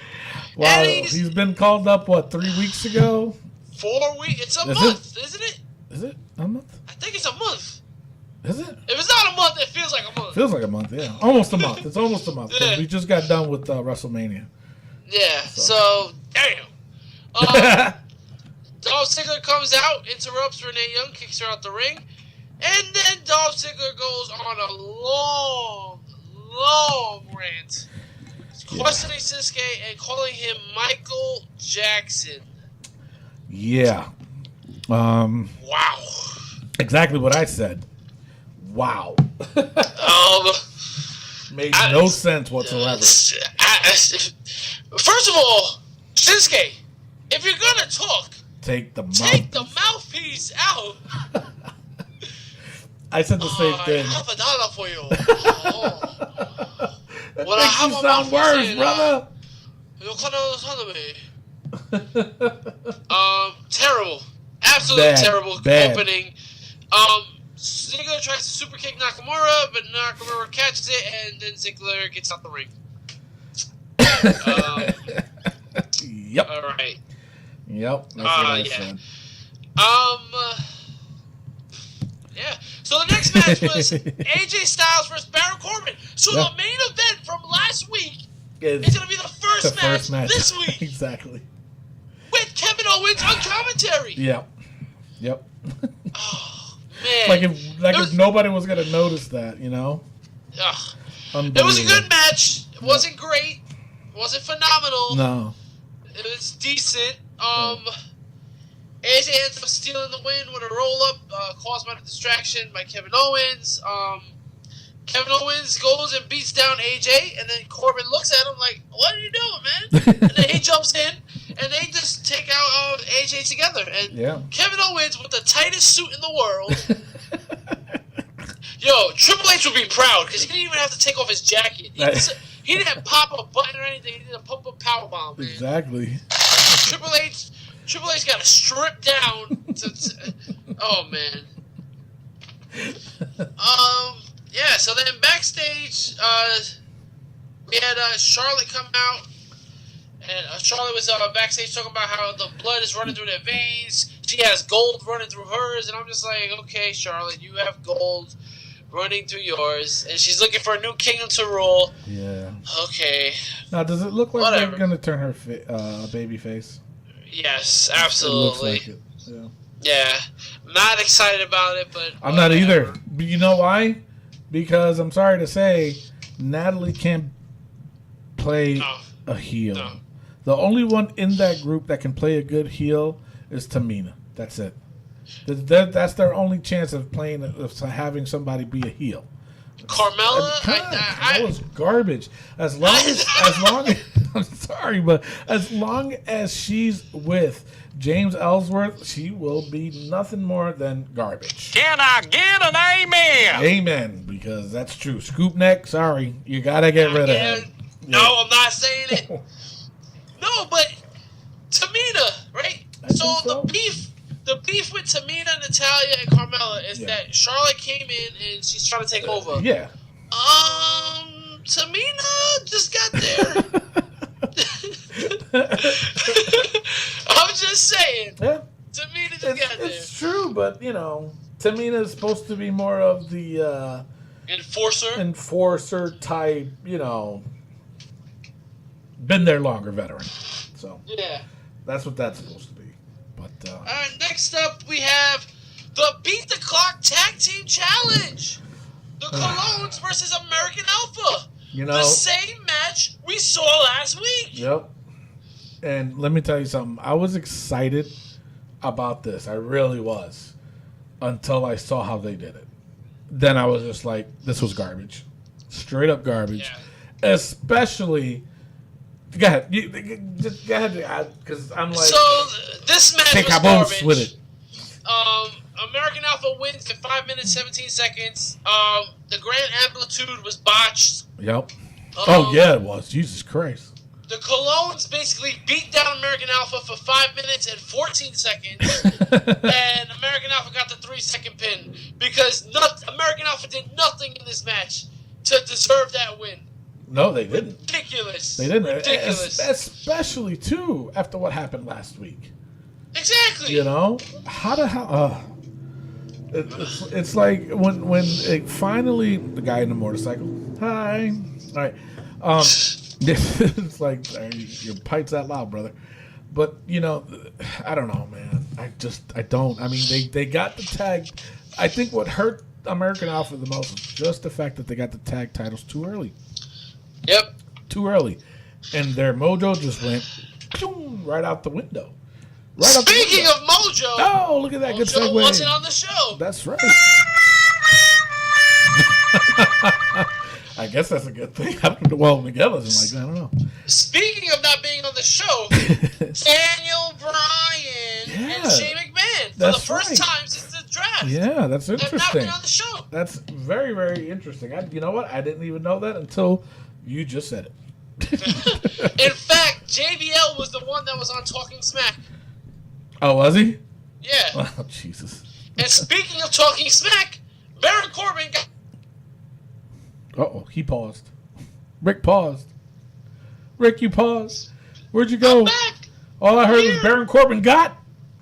Wow, And he's been called up, what, 3 weeks ago? 4 weeks. It's a Is month, isn't it? Is it a month? I think it's a month. Is it? If it's not a month, it feels like a month. Feels like a month, yeah. Almost a month. It's almost a month. 'Cause Yeah. we just got done with WrestleMania. Yeah. So damn. Dolph Ziggler comes out, interrupts Renee Young, kicks her out the ring, and then Dolph Ziggler goes on a long rant, questioning Shinsuke and calling him Michael Jackson. Yeah. Wow. Exactly what I said. Wow. Made no sense whatsoever. First of all, Shinsuke, if you're gonna talk, Take the mouthpiece out. I said the same thing. I have $1 for you. That Well, I makes have you a sound mouthpiece worse, in, brother. You can't understand me. Terrible. Absolutely terrible bad. opening. Ziggler tries to super kick Nakamura, but Nakamura catches it, and then Ziggler gets out the ring. Yep. All right. Yep. That's what I yeah. said. Yeah. So the next match was AJ Styles versus Baron Corbin. So Yeah. the main event from last week It's is going to be the first, the first match this week exactly. with Kevin Owens on commentary. Yep. Yep. Oh, man. Like if nobody was gonna notice that, you know. Ugh. It was a good match. It wasn't great. It wasn't phenomenal. No. It was decent. AJ ends up stealing the win with a roll-up caused by the distraction by Kevin Owens. Kevin Owens goes and beats down AJ, and then Corbin looks at him like, "What are you doing, man?" And then he jumps in, and they just take out AJ together. And Kevin Owens with the tightest suit in the world. Yo, Triple H would be proud because he didn't even have to take off his jacket. He didn't pop a button or anything. He didn't pump a powerbomb, man. Exactly. Triple H got to strip down. Oh man. Yeah. So then backstage, we had Charlotte come out, and Charlotte was backstage talking about how the blood is running through their veins. She has gold running through hers, and I'm just like, okay, Charlotte, you have gold running through yours, and she's looking for a new kingdom to rule. Yeah. Okay. Now, does it look like Whatever. they're gonna turn her baby face? Yes, absolutely. It looks like it. Yeah. Yeah. Not excited about it, but I'm not either. But you know why? Because I'm sorry to say, Natalie can't play a heel. No. The only one in that group that can play a good heel is Tamina. That's it. That's their only chance of having somebody be a heel. Carmella, That was garbage. As long as I'm sorry, but as long as she's with James Ellsworth, she will be nothing more than garbage. Can I get an amen? Amen, because that's true. Scoop neck, sorry, you gotta get rid of her. No, I'm not saying it. No, but Tamina, right? So the beef with Tamina, Natalya, and Carmella is that Charlotte came in and she's trying to take over. Yeah. Tamina just got there. I'm just saying. Yeah. Tamina just got there. It's true, but you know, Tamina is supposed to be more of the enforcer type, been there longer veteran. So yeah, that's what that's supposed to be. But all right, next up we have the Beat the Clock Tag Team Challenge. The Colognes versus American Alpha. The same match we saw last week. Yep. And let me tell you something. I was excited about this. I really was. Until I saw how they did it. Then I was just like, this was garbage. Straight up garbage. Yeah. Especially... Go ahead. Just go ahead. Because I'm like... So, this match was garbage. With it. American Alpha wins in 5 minutes, 17 seconds. The Grand Amplitude was botched. Yep. Yeah, it was. Jesus Christ. The Colognes basically beat down American Alpha for 5 minutes and 14 seconds. And American Alpha got the 3-second pin. Because American Alpha did nothing in this match to deserve that win. No, they didn't. Ridiculous. They didn't. Ridiculous. Especially, too, after what happened last week. Exactly. How the hell... It's like when it finally... The guy in the motorcycle. Hi. All right. It's like, your pipe's that loud, brother. But, I don't know, man. I don't. I mean, they got the tag. I think what hurt American Alpha the most was just the fact that they got the tag titles too early. Yep. Too early. And their mojo just went right out the window. Speaking of mojo. Oh, look at that. Good segue. Mojo wasn't on the show. That's right. I guess that's a good thing. I don't know. Well, Miguel's like, I don't know. Speaking of not being on the show, Daniel Bryan and Shane McMahon for the first time since the draft. Yeah, that's interesting. Have not been on the show. That's very, very interesting. You know what? I didn't even know that until you just said it. In fact, JBL was the one that was on Talking Smack. Oh, was he? Yeah. Oh, Jesus. And speaking of Talking Smack, Baron Corbin got... Uh-oh, he paused. Rick paused. Rick, you paused. Where'd you go? I'm back. All I heard was Baron Corbin got,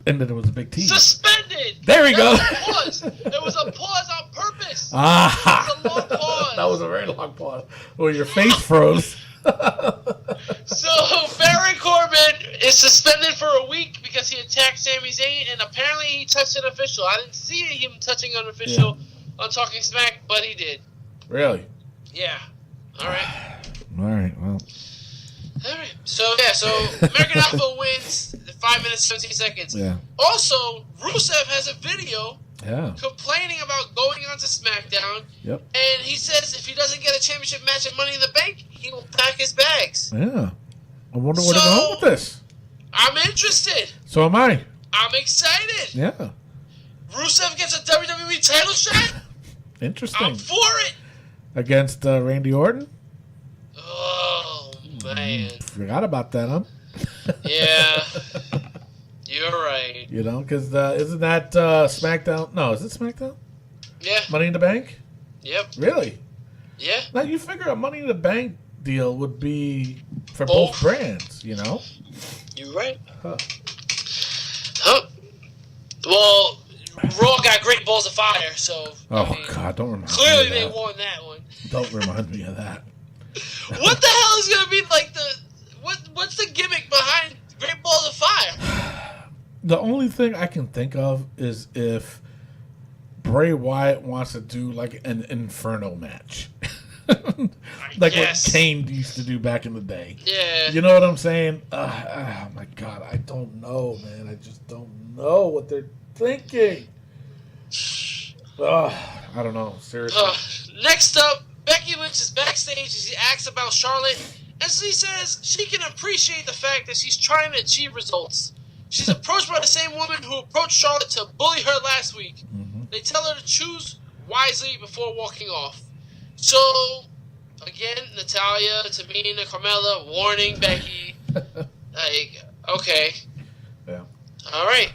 and then it was a big T. Suspended. There we go. There was a pause on purpose. Ah. It was a long pause. That was a very long pause. Well, your face froze. So, Baron Corbin is suspended for a week because he attacked Sami Zayn, and apparently he touched an official. I didn't see him touching an official on Talking Smack, but he did. Really? Yeah. All right. All right, well. All right. So American Alpha wins 5 minutes, 17 seconds. Yeah. Also, Rusev has a video Yeah. complaining about going on to SmackDown. Yep. And he says if he doesn't get a championship match at Money in the Bank, he will pack his bags. Yeah. I wonder where they're going with this. I'm interested. So am I. I'm excited. Yeah. Rusev gets a WWE title shot. Interesting. I'm for it. Against Randy Orton? Oh, man. Forgot about that, huh? Yeah. You're right. Because isn't that SmackDown? No, is it SmackDown? Yeah. Money in the Bank? Yep. Really? Yeah. Now, you figure a Money in the Bank deal would be for both brands, You're right. Huh. Well, Raw got Great Balls of Fire, so... God, don't remind me clearly of they that. won that one. Don't remind me of that. What the hell is going to be like what's the gimmick behind Great Balls of Fire? The only thing I can think of is if Bray Wyatt wants to do like an Inferno match. Like what Kane used to do back in the day. Yeah. You know what I'm saying? Oh my God, I don't know, man. I just don't know what they're thinking. I don't know. Seriously. Next up, Becky Lynch is backstage as she asks about Charlotte, and she says she can appreciate the fact that she's trying to achieve results. She's approached by the same woman who approached Charlotte to bully her last week. Mm-hmm. They tell her to choose wisely before walking off. So, again, Natalya, Tamina, Carmella, warning Becky. Like, okay. Yeah. All right.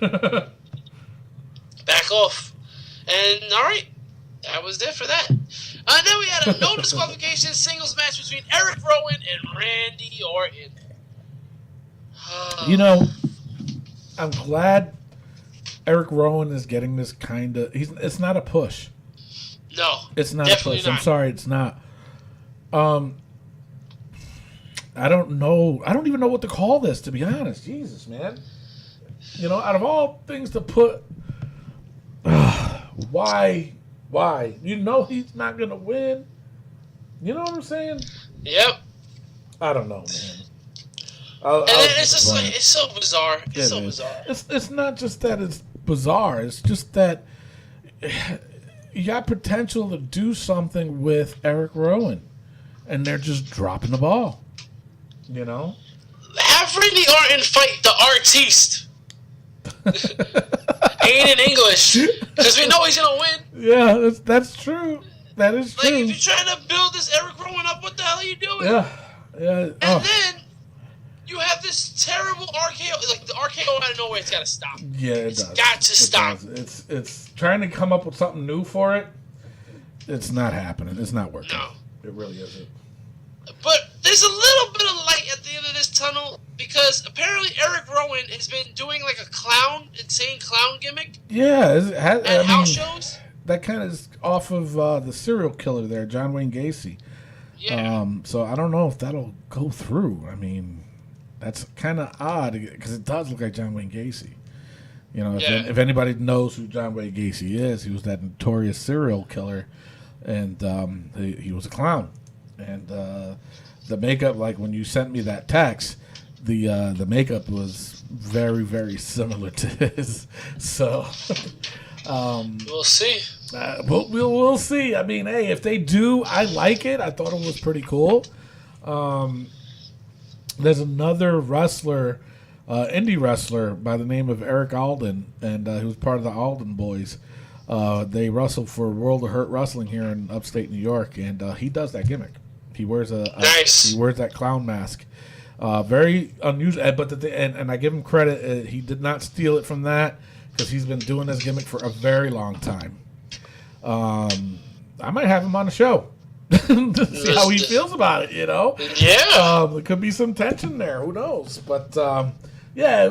Back off. And, all right. That was it for that. Then we had a no disqualification singles match between Eric Rowan and Randy Orton. I'm glad Eric Rowan is getting this kind of. It's not a push. No, It's not a definitely push. not. I'm sorry, it's not. I don't know. I don't even know what to call this, to be honest. Jesus, man. You know, out of all things to put, why? You know he's not gonna win. You know what I'm saying? Yep. I don't know, man. And it's just like it's so bizarre. It's so is. bizarre. It's not just that it's bizarre. It's just that you got potential to do something with Eric Rowan, and they're just dropping the ball. You know? Have Randy Orton fight the artiste. Ain't in English, because we know he's gonna win. Yeah, that's true. That is true. Like if you're trying to build this Eric Rowan up, what the hell are you doing? Yeah. And then you have this terrible RKO. Like the RKO out of nowhere, it's gotta stop. Yeah, It's got to stop. Does. It's trying to come up with something new for it. It's not happening. It's not working. No. It really isn't. But there's a little bit of light at the end of this tunnel because apparently Eric Rowan has been doing like a insane clown gimmick Yeah, at house shows. that kind of is off of the serial killer there, John Wayne Gacy. Yeah. So I don't know if that'll go through. I mean, that's kind of odd because it does look like John Wayne Gacy. You know, if anybody knows who John Wayne Gacy is, he was that notorious serial killer, and he was a clown. And the makeup, like when you sent me that text, the makeup was very, very similar to his. So We'll see. we'll see. I mean, hey, if they do, I like it. I thought it was pretty cool. There's another wrestler, indie wrestler by the name of Eric Alden, and he was part of the Alden Boys. They wrestle for World of Hurt Wrestling here in upstate New York, and he does that gimmick. He wears he wears that clown mask. Very unusual, but and I give him credit. He did not steal it from that because he's been doing this gimmick for a very long time. I might have him on the show to see how he feels about it. You know, Yeah. there could be some tension there. Who knows? But yeah,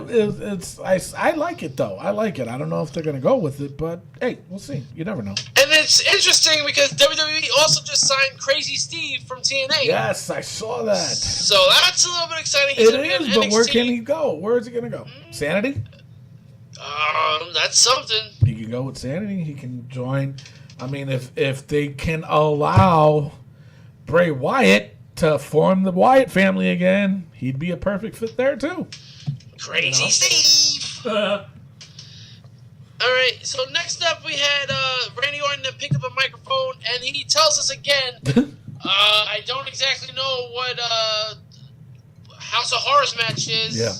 I like it though. I like it. I don't know if they're gonna go with it, but hey, we'll see. You never know. And it's interesting because WWE also just signed Crazy Steve from TNA. Yes, I saw that. So that's a little bit exciting. He's It gonna be on is, but where NXT. can he go? Where is he gonna go? Sanity? That's something. He can go with Sanity. He can join. I mean, if they can allow Bray Wyatt to form the Wyatt family again, he'd be a perfect fit there too. Crazy Steve. All right. So next up, we had Randy Orton that picked up a microphone, and he tells us again. I don't exactly know what House of Horrors match is. Yeah.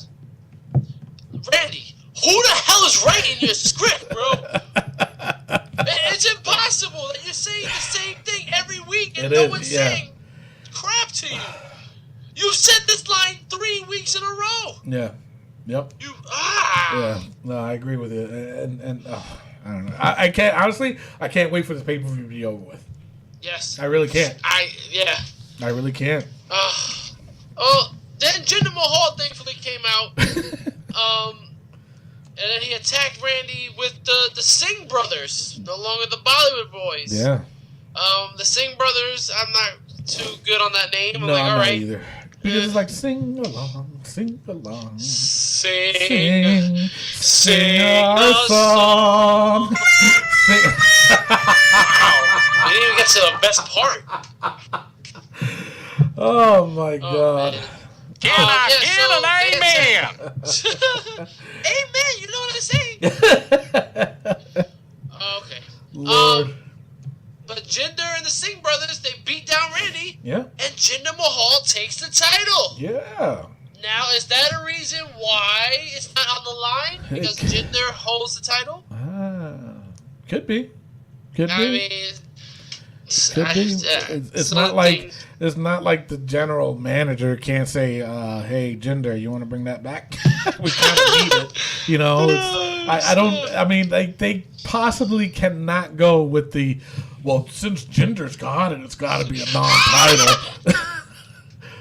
Randy, who the hell is writing your script, bro? It's impossible that you're saying the same thing every week and no one's saying crap to you. You said this line 3 weeks in a row. Yeah. Yep. Yeah. No, I agree with you. And I don't know. I can't honestly. I can't wait for this pay-per-view to be over with. Yes. I really can't. I really can't. Then Jinder Mahal thankfully came out. And then he attacked Randy with the Singh brothers, no longer the Bollywood boys. Yeah. The Singh brothers, I'm not too good on that name. I'm No, like, I'm all not right. either. Because it's like sing along, sing along, Sing our song. Sing. You didn't even get to the best part. Oh my God. Man. Can I get an amen? Amen, you know what I'm saying? Okay. Lord. But Jinder and the Singh brothers, they beat down Randy. Yeah. And Jinder Mahal takes the title. Yeah. Now, is that a reason why it's not on the line? Because Jinder holds the title? Could be. Could I be. mean, Could be. It's not like it's not like the general manager can't say, "Hey, Jinder, you want to bring that back? We kind of need it." You know, I don't. I mean, they possibly cannot go with the. Well, since Jinder's gone and it's got to be a non-title.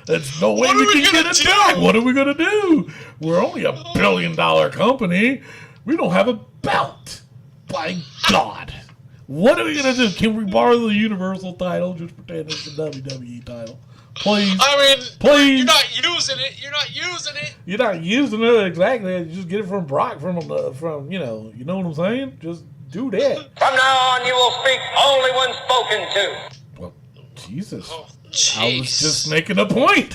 There's no way we can get it back. What are we gonna do? We're only $1 billion company. We don't have a belt. By God. What are we going to do? Can we borrow the Universal title? Just pretend it's the WWE title. Please. I mean, please. You're not using it. You're not using it. Exactly. You just get it from Brock from you know what I'm saying? Just do that. From now on, you will speak only when spoken to. Well, Jesus. Oh, I was just making a point.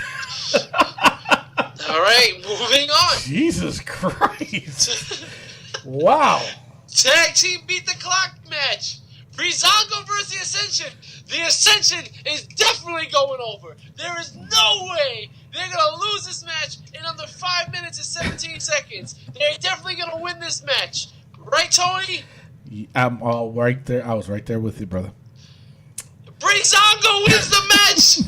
All right, moving on. Jesus Christ. Wow. Tag team beat the clock match. Breezango versus the Ascension. The Ascension is definitely going over. There is no way they're going to lose this match in under 5 minutes and 17 seconds. They're definitely going to win this match. Right, Tony? I'm all right there. I was right there with you, brother. Breezango wins the match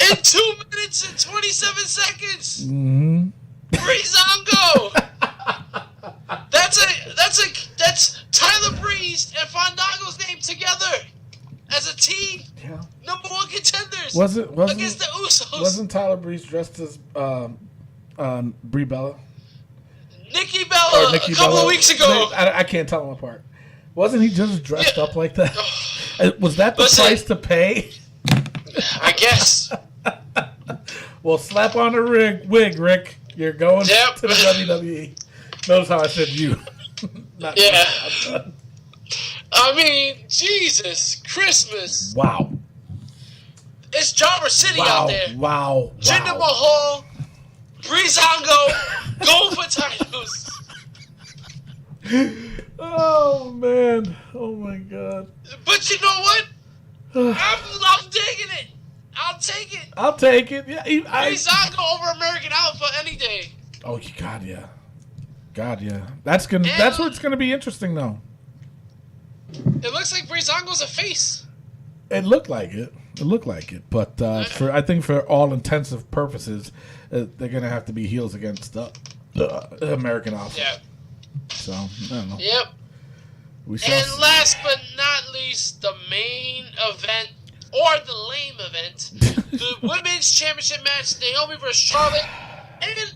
in 2 minutes and 27 seconds. Mm-hmm. Breezango. That's Tyler Breeze and Fandango's name together as a team. Yeah. Number 1 contenders. Wasn't against the Usos. Wasn't Tyler Breeze dressed as Brie Bella? Nikki Bella a couple of weeks ago. I can't tell them apart. Wasn't he just dressed up like that? Was that the price to pay? I guess. Well, slap on the wig, Rick. You're going to the WWE. Notice how I said you. Yeah. I mean, Jesus Christmas. Wow. It's Jobber City out there. Wow. Jinder Mahal, Breezango, going for titles. Oh, man. Oh, my God. But you know what? I'm digging it. I'll take it. Yeah, Breezango over American Alpha any day. Oh, God, yeah. That's where it's gonna be interesting, though. It looks like Breezango's a face. It looked like it. But I think for all intensive purposes, they're gonna have to be heels against the American Alpha. Yeah. So I don't know. Yep. And last but not least, the main event or the lame event, the women's championship match, Naomi versus Charlotte, and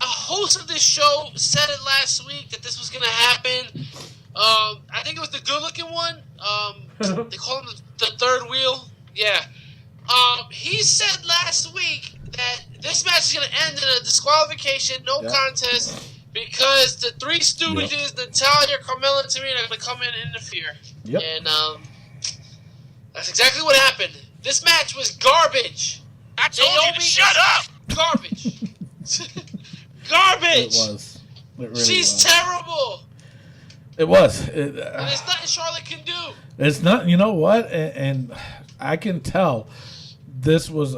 a host of this show said it last week that this was going to happen. I think it was the good-looking one. They call him the third wheel. Yeah. He said last week that this match is going to end in a disqualification, no contest, because the Three Stooges, Natalya, Carmella, and Tamina are going to come in and interfere. Yep. And that's exactly what happened. This match was garbage. I told you to shut up! Garbage. Garbage. It was. It really She's was. terrible. It was. And there's nothing Charlotte can do. It's not. You know what? And I can tell this was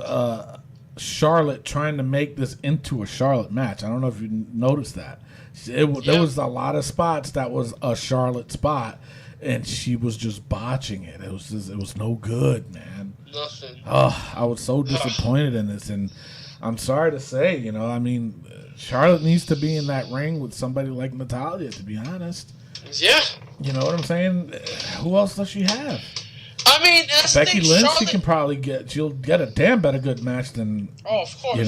Charlotte trying to make this into a Charlotte match. I don't know if you noticed that. There was a lot of spots that was a Charlotte spot, and she was just botching it. It was no good, man. Nothing. Oh, I was so disappointed in this, and I'm sorry to say, I mean, Charlotte needs to be in that ring with somebody like Natalya, to be honest. Yeah. You know what I'm saying? Who else does she have? I mean, that's Becky the thing, Lynch, Charlotte, she can probably she'll get a damn better good match than, of course.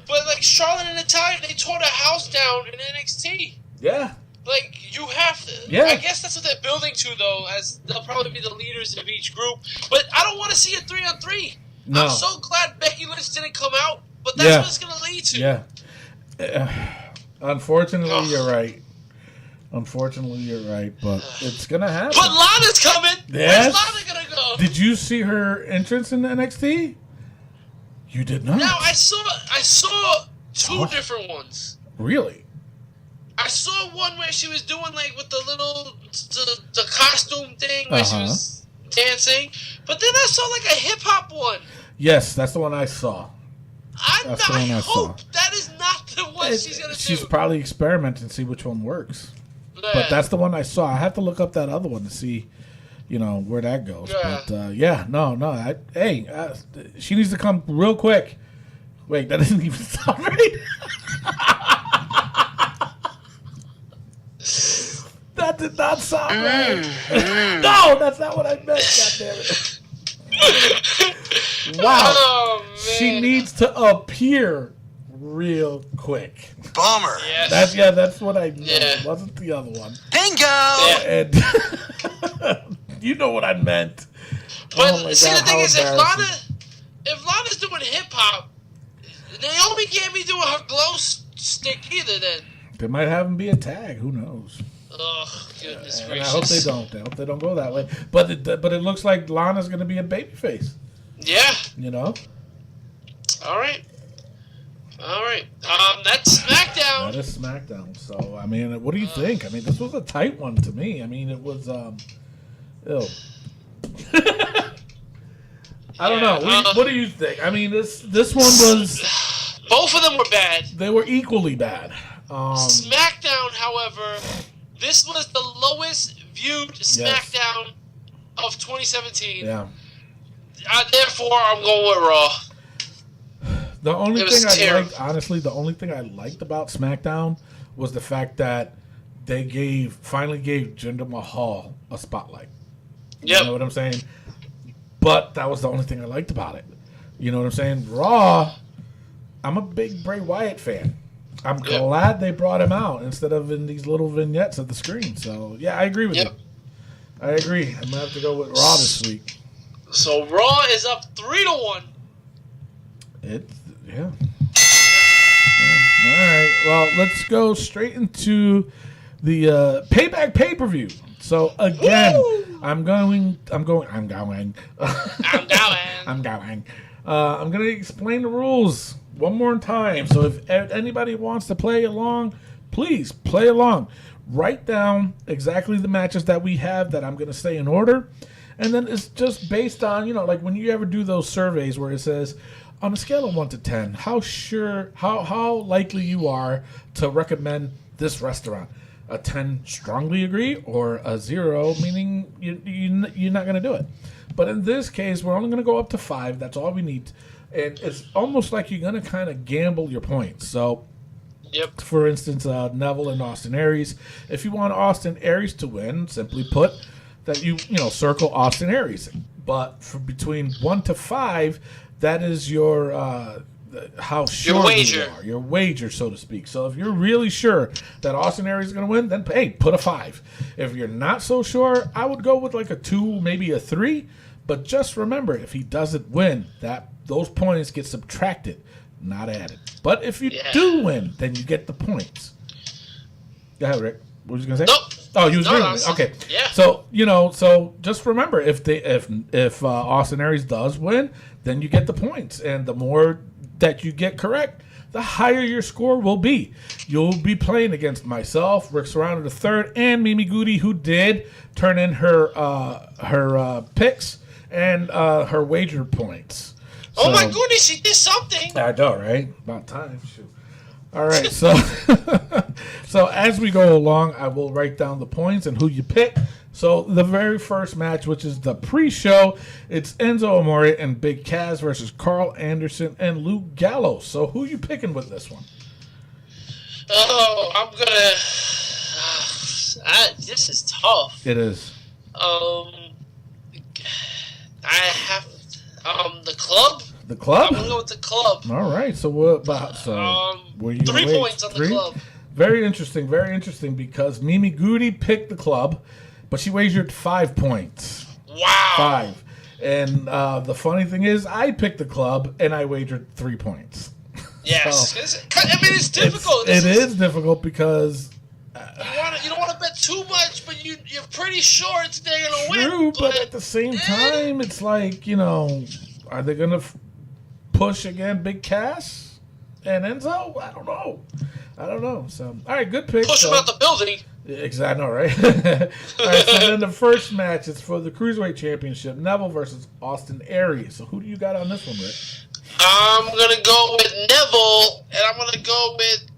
But, like, Charlotte and Natalya, they tore the house down in NXT. Yeah. Like, you have to. Yeah. I guess that's what they're building to, though, as they'll probably be the leaders of each group. But I don't want to see a 3-on-3. No. I'm so glad Becky Lynch didn't come out, but that's what it's going to lead to. Yeah. Unfortunately, you're right. But it's going to happen. But Lana's coming. Yes. Where's Lana going to go? Did you see her entrance in NXT? You did not. Now, I saw two different ones. Really? I saw one where she was doing, like, with the little, the costume thing where she was dancing. But then I saw, like, a hip-hop one. Yes, that's the one I saw. I hope that is not the one she's going to do. She's probably experimenting to see which one works. Yeah. But that's the one I saw. I have to look up that other one to see, where that goes. Yeah. But, she needs to come real quick. Wait, that doesn't even sound right. That did not sound right. No, that's not what I meant, goddammit. Wow. Oh, man. She needs to appear real quick. bummer. Yes. That's what I know. Yeah. It wasn't the other one. Bingo! Yeah. And you know what I meant. But Oh my see, God, the thing how is, embarrassing. if Lana's doing hip hop, Naomi can't be doing her glow stick either. Then. They might have him be a tag. Who knows? Oh goodness And gracious! I hope they don't. I hope they don't go that way. But it looks like Lana's going to be a babyface. Yeah. You know. All right. That's SmackDown. That is SmackDown. So I mean, what do you think? I mean, this was a tight one to me. I mean, it was. Ew. I don't know. What do you think? I mean, this one was. Both of them were bad. They were equally bad. SmackDown, however, this was the lowest viewed SmackDown of 2017. Yeah. Therefore, I'm going with Raw. The only thing I terrible. liked, honestly, the only thing I liked about SmackDown was the fact that they finally gave Jinder Mahal a spotlight. Yep. You know what I'm saying? But that was the only thing I liked about it. You know what I'm saying? Raw, I'm a big Bray Wyatt fan. I'm glad they brought him out instead of in these little vignettes of the screen. So, yeah, I agree with you. I agree. I'm going to have to go with Raw this week. So, Raw is up 3-1. Yeah. All right. Well, let's go straight into the Payback pay-per-view. So again, Woo! I'm going. I'm going. I'm going to explain the rules one more time. So if anybody wants to play along, please play along. Write down exactly the matches that we have that I'm going to say in order. And then it's just based on, like when you ever do those surveys where it says, on a scale of 1 to 10, how likely you are to recommend this restaurant? A 10 strongly agree, or a 0 meaning you're not going to do it. But in this case, we're only going to go up to 5. That's all we need. And it's almost like you're going to kind of gamble your points. So, for instance, Neville and Austin Aries. If you want Austin Aries to win, simply put that you circle Austin Aries. But for between 1 to 5, that is your how sure you are, your wager, so to speak. So if you're really sure that Austin Aries is going to win, then hey, put a 5. If you're not so sure, I would go with like a 2, maybe a 3. But just remember, if he doesn't win, those points get subtracted, not added. But if you do win, then you get the points. Go ahead, Rick. What was you gonna say? Nope. Oh, you was agreeing with me. Okay. Yeah. So so just remember, if Austin Aries does win, then you get the points, and the more that you get correct, the higher your score will be. You'll be playing against myself, Rick Serrano III, and Mimi Goody, who did turn in her picks and her wager points. Oh my goodness, she did something. I know, right? About time. Shoot. All right, so so as we go along, I will write down the points and who you pick. So the very first match, which is the pre-show, it's Enzo Amore and Big Cass versus Carl Anderson and Luke Gallows. So who you picking with this one? Oh, I'm gonna. This is tough. It is. I have the club. The club? I'm gonna go with the club. All right. So what about were you 3 points on the club. Very interesting because Mimi Goody picked the club, but she wagered 5 points. Wow. 5. And the funny thing is, I picked the club and I wagered 3 points. Yes. It's difficult. It is difficult because you don't want to bet too much, but you're pretty sure they're gonna win. True, but at the same time, it's like, are they gonna push again Big Cass and Enzo? I don't know. So, all right, good pick. Push them out the building. Exactly, right? All right, so then the first match is for the Cruiserweight Championship, Neville versus Austin Aries. So who do you got on this one, Rick? I'm going to go with Neville, and I'm going to go with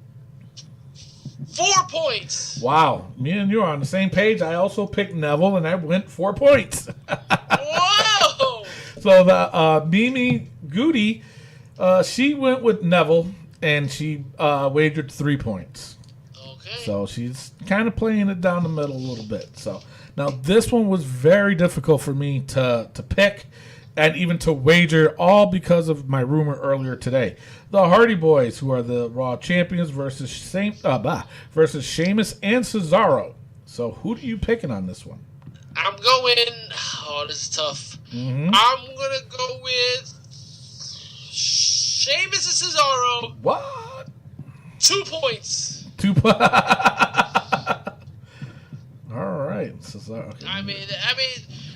4 points. Wow, me and you are on the same page. I also picked Neville, and I went 4 points. Whoa! So the Mimi Goody, she went with Neville, and she wagered 3 points. Okay. So she's kind of playing it down the middle a little bit. So now this one was very difficult for me to pick, and even to wager, all because of my rumor earlier today. The Hardy Boys, who are the Raw champions, versus Sheamus and Cesaro. So who do you picking on this one? I'm going. Oh, this is tough. I'm gonna go with Sheamus and Cesaro. What? 2 points. 2 points. All right, Cesaro. Okay. I mean,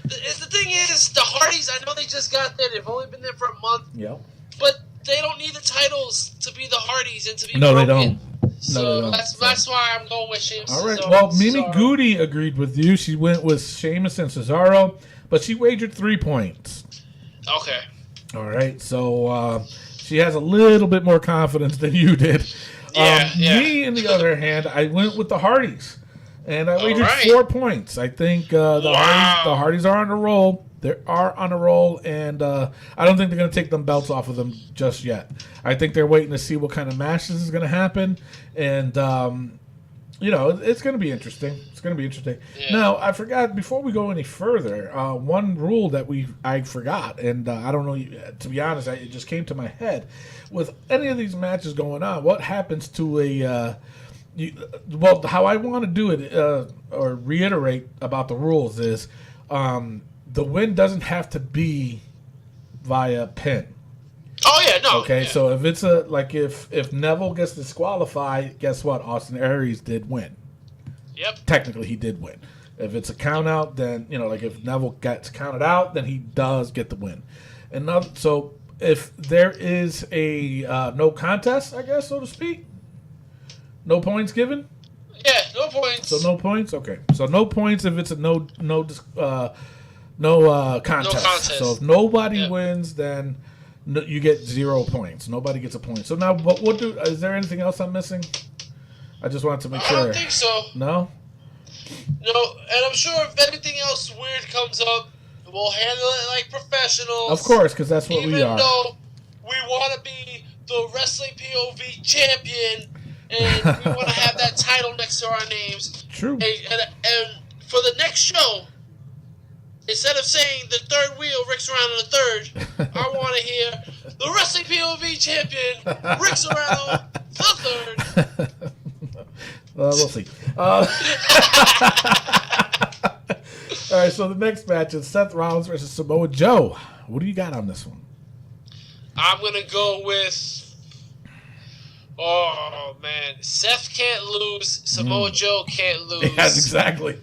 the thing is, the Hardys. I know they just got there. They've only been there for a month. Yep. But they don't need the titles to be the Hardys and to be No, broken. they don't. So No, they don't. that's why I'm going with Sheamus. All right. Cesaro. Well, Mimi Cesaro. Goody agreed with you. She went with Sheamus and Cesaro, but she wagered 3 points. Okay. All right. So she has a little bit more confidence than you did. Yeah. Me, on the other hand, I went with the Hardys, and I wagered right. 4 points. I think the Hardys are on a roll. They are on a roll, and I don't think they're going to take them belts off of them just yet. I think they're waiting to see what kind of matches is going to happen, and it's going to be interesting. It's going to be interesting. Yeah. Now, I forgot, before we go any further, one rule that I forgot, and I don't know, to be honest, it just came to my head. With any of these matches going on, what happens to how I want to do it, or reiterate about the rules is, the win doesn't have to be via pin. Oh yeah, no. Okay, yeah. so if it's if Neville gets disqualified, guess what? Austin Aries did win. Yep. Technically, he did win. If it's a count out, then if Neville gets counted out, then he does get the win. And so if there is a no contest, I guess, so to speak, no points given. Yeah, no points. So no points. Okay, so no points if it's a no contest. So if nobody wins, then you get 0 points. Nobody gets a point. So now, is there anything else I'm missing? I just wanted to make sure. I don't think so. No? No, and I'm sure if anything else weird comes up, we'll handle it like professionals. Of course, because that's what we are. Even though we want to be the Wrestling POV champion, and we want to have that title next to our names. True. And for the next show, instead of saying the third wheel, Rick Serrano the third, I want to hear the Wrestling POV champion, Rick Serrano the third. We'll see. All right, so the next match is Seth Rollins versus Samoa Joe. What do you got on this one? I'm going to go with, oh man, Seth can't lose, Samoa Joe can't lose. Yes, exactly.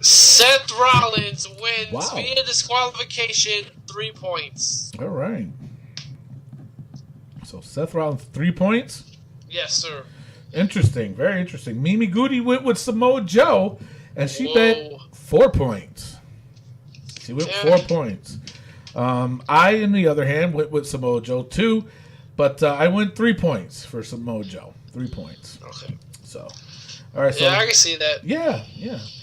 Seth Rollins wins Wow. via disqualification, 3 points. All right. So Seth Rollins, 3 points. Yes, sir. Interesting, very interesting. Mimi Goody went with Samoa Joe, and she bet 4 points. She went 4 points. I, on the other hand, went with Samoa Joe too, but I went 3 points for Samoa Joe. 3 points. Okay. So, all right. So, Yeah, I can see that. Yeah,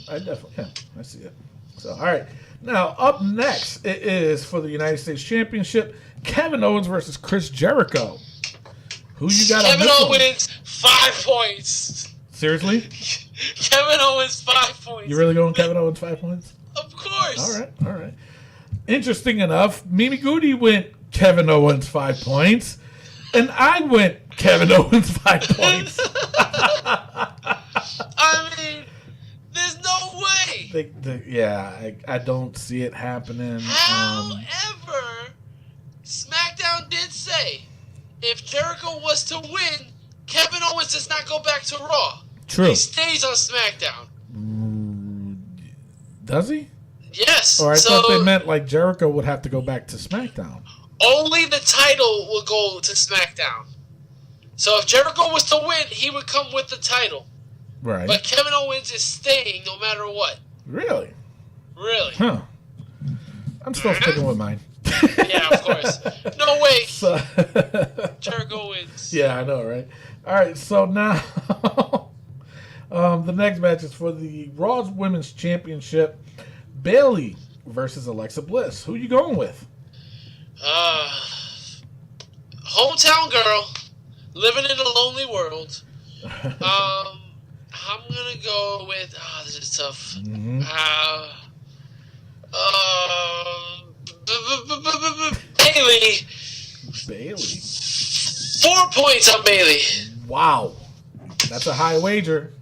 I definitely, I see it. So, all right. Now, up next, it is for the United States Championship, Kevin Owens versus Chris Jericho. Who you got on Kevin this one? Owens, 5 points. Seriously? Kevin Owens, 5 points. You really going Kevin Owens 5 points? Of course. All right. Interesting enough, Mimi Goody went Kevin Owens 5 points, and I went Kevin Owens 5 points. I mean, there's no way. I don't see it happening. However, SmackDown did say if Jericho was to win, Kevin Owens does not go back to Raw. True. He stays on SmackDown. Does he? Yes. Or I so thought they meant like Jericho would have to go back to SmackDown. only the title will go to SmackDown. So if Jericho was to win, he would come with the title. Right. But Kevin Owens is staying no matter what. Really? Really. Huh. I'm still sticking with mine. Yeah, of course. No way. So, Jericho wins. yeah, I know, right? All right, so now the next match is for the Raw Women's Championship. Bayley versus Alexa Bliss. Who you going with? Hometown girl, living in a lonely world. I'm gonna go with. This is tough. Mm-hmm. Bailey. Bailey. 4 points on Bailey. Wow. That's a high wager.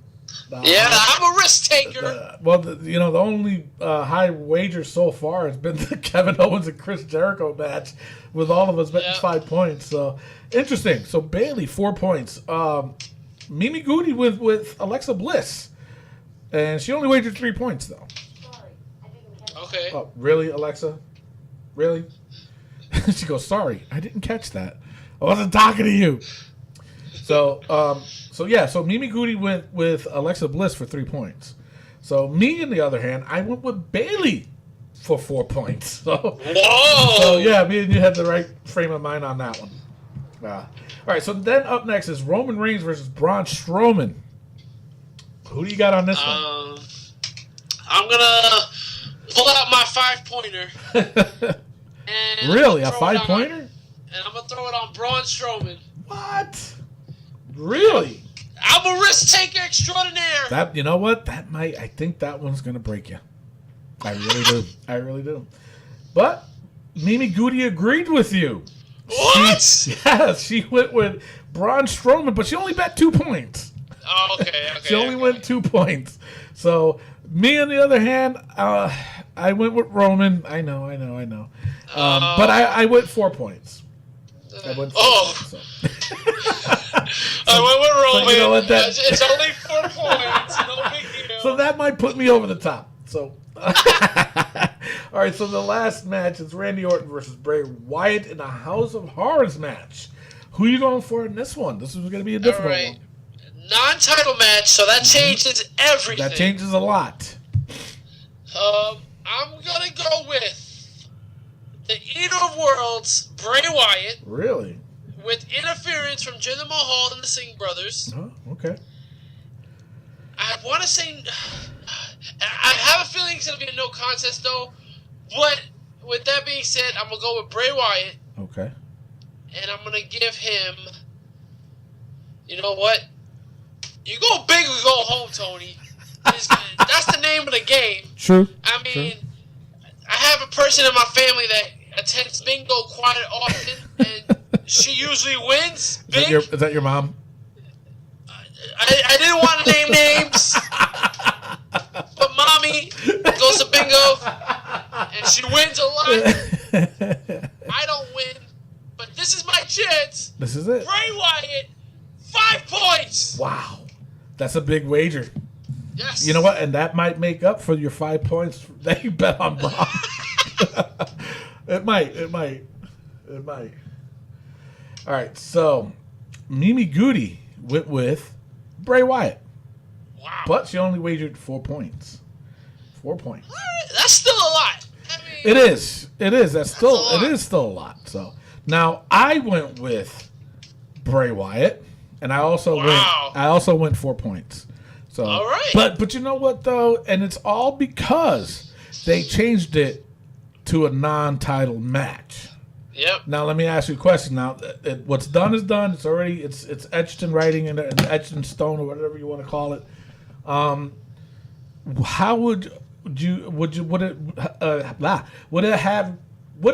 Yeah, I'm a risk taker. The only high wager so far has been the Kevin Owens and Chris Jericho match, with all of us betting 5 points. So interesting. So Bailey 4 points. Mimi Goody with Alexa Bliss, and she only wagered 3 points though. Okay. Oh, really, Alexa? Really? She goes, sorry, I didn't catch that. I wasn't talking to you. So Mimi Goody went with Alexa Bliss for 3 points. So me, on the other hand, I went with Bailey for 4 points. So, whoa! So yeah, me and you had the right frame of mind on that one. All right, so then up next is Roman Reigns versus Braun Strowman. Who do you got on this one? I'm gonna pull out my 5-pointer. Really, a 5-pointer? And I'm gonna throw it on Braun Strowman. What? Really? I'm a risk taker extraordinaire. That, you know what? I think that one's gonna break you. I really do. I really do. But Mimi Goody agreed with you. What? She went with Braun Strowman, but she only bet 2 points. Oh, okay. She only went 2 points. So me, on the other hand, I went with Roman. I know. But I went 4 points. I went 4 points. So. I went with Roman. So you know what, it's only 4 points. No big deal. So that might put me over the top. So, all right. So the last match is Randy Orton versus Bray Wyatt in a House of Horrors match. Who are you going for in this one? This is going to be a difficult one. Non-title match, so that changes everything. That changes a lot. I'm gonna go with the Eater of Worlds, Bray Wyatt. Really? With interference from Jinder Mahal and the Singh brothers. Oh, okay. I want to say, I have a feeling it's gonna be a no contest though. But with that being said, I'm gonna go with Bray Wyatt. Okay. And I'm gonna give him. You know what? You go big or go home, Tony. That's the name of the game. True. I mean, I have a person in my family that attends bingo quite often, and she usually wins big. Is that your mom? I didn't want to name names, but mommy goes to bingo, and she wins a lot. I don't win, but this is my chance. This is it. Bray Wyatt, 5 points. Wow. That's a big wager. Yes. You know what? And that might make up for your 5 points that you bet on Braun. It might. All right, so Mimi Goody went with Bray Wyatt. Wow. But she only wagered 4 points. 4 points. That's still a lot. I mean, It is. It is still a lot. So now I went with Bray Wyatt, and I also went 4 points. So, all right. But you know what though, and it's all because they changed it to a non-title match. Yep. Now let me ask you a question. Now, what's done is done. It's already it's etched in writing and etched in stone or whatever you want to call it. How would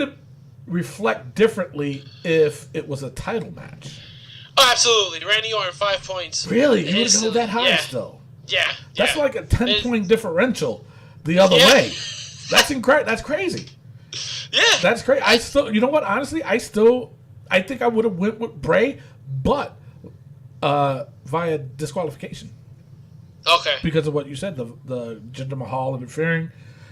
it reflect differently if it was a title match? Oh, absolutely. Randy Orton, 5 points. Really? You would go that high still? Yeah. That's like a 10-point differential the other way. That's incredible. That's crazy. Yeah. That's crazy. I still, you know what? Honestly, I think I would have went with Bray, but via disqualification. Okay. Because of what you said, the Jinder Mahal interfering,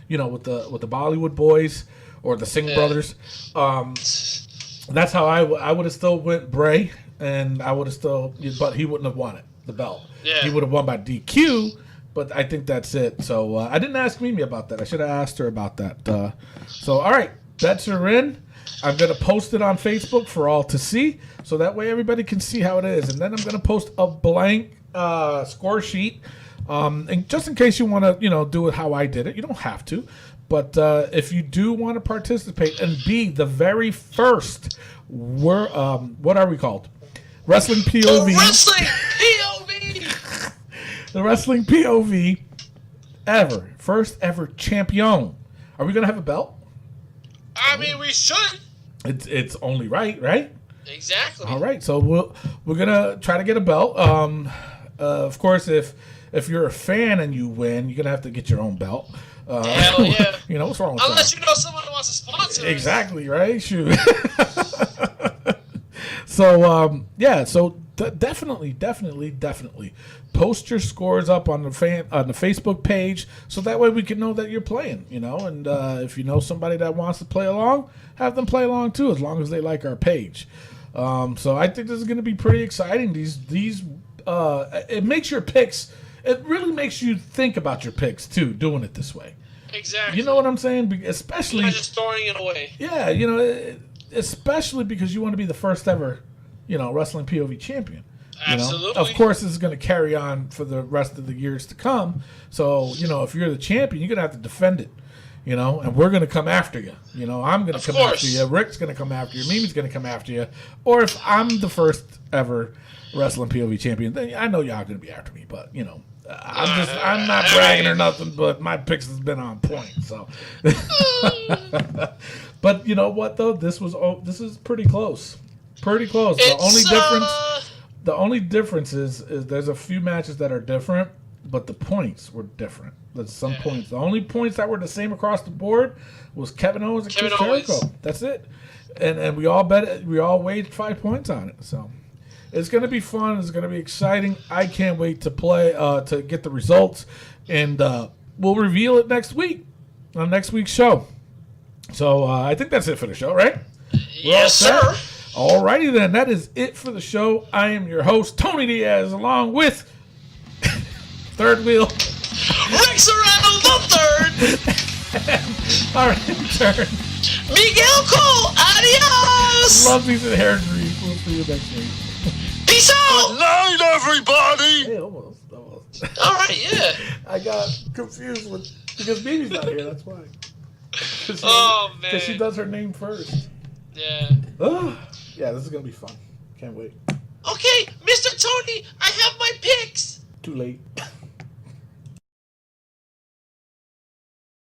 with the Bollywood boys or the Singh brothers. That's how I would have still went Bray, and I would have still, but he wouldn't have won the belt. Yeah. He would have won by DQ. But I think that's it. So I didn't ask Mimi about that. I should have asked her about that. So, all right. Bets are in. I'm going to post it on Facebook for all to see. So that way everybody can see how it is. And then I'm going to post a blank score sheet. And just in case you want to, do it how I did it. You don't have to. But if you do want to participate and be the very first, what are we called? Wrestling POV. The Wrestling POV. The Wrestling POV first ever champion Are we gonna have a belt? I mean, we should. It's only right, right? Exactly. All right, so we're gonna try to get a belt. Of course, if you're a fan and you win, you're gonna have to get your own belt. Hell yeah. You know what's wrong with Unless that? you know someone who wants to sponsor us. Exactly, right? Shoot. So so definitely post your scores up on the Facebook page, so that way we can know that you're playing. You know, and if you know somebody that wants to play along, have them play along too, as long as they like our page. So I think this is going to be pretty exciting. These it makes your picks. It really makes you think about your picks too, doing it this way. Exactly. You know what I'm saying? Especially not just throwing it away. Yeah, you know, especially because you want to be the first ever, wrestling POV champion. Absolutely. Of course, this is going to carry on for the rest of the years to come. So, if you're the champion, you're going to have to defend it. And we're going to come after you. I'm going to come after you. Rick's going to come after you. Mimi's going to come after you. Or if I'm the first ever wrestling POV champion, then I know y'all going to be after me. But, I'm not bragging or nothing, but my picks has been on point. So, but you know what though? This is pretty close. Pretty close. The only difference is there's a few matches that are different, but the points were different. There's some points. The only points that were the same across the board was Kevin Owens and Chris Jericho. That's it. And we all waged 5 points on it. So it's going to be fun. It's going to be exciting. I can't wait to play, to get the results. And we'll reveal it next week on next week's show. So I think that's it for the show, right? Yes, sir. Alrighty then. That is it for the show. I am your host, Tony Diaz, along with Third Wheel. Rex Arano the third. Our intern, Miguel Cole. Adios. Love these inheritors. We'll see you next week. Peace out. Night, everybody! Hey, almost. All right, yeah. I got confused because Mimi's not here. That's why. Oh man. Because she does her name first. Yeah. Oh, yeah, this is gonna be fun. Can't wait. Okay, Mr. Tony, I have my picks. Too late.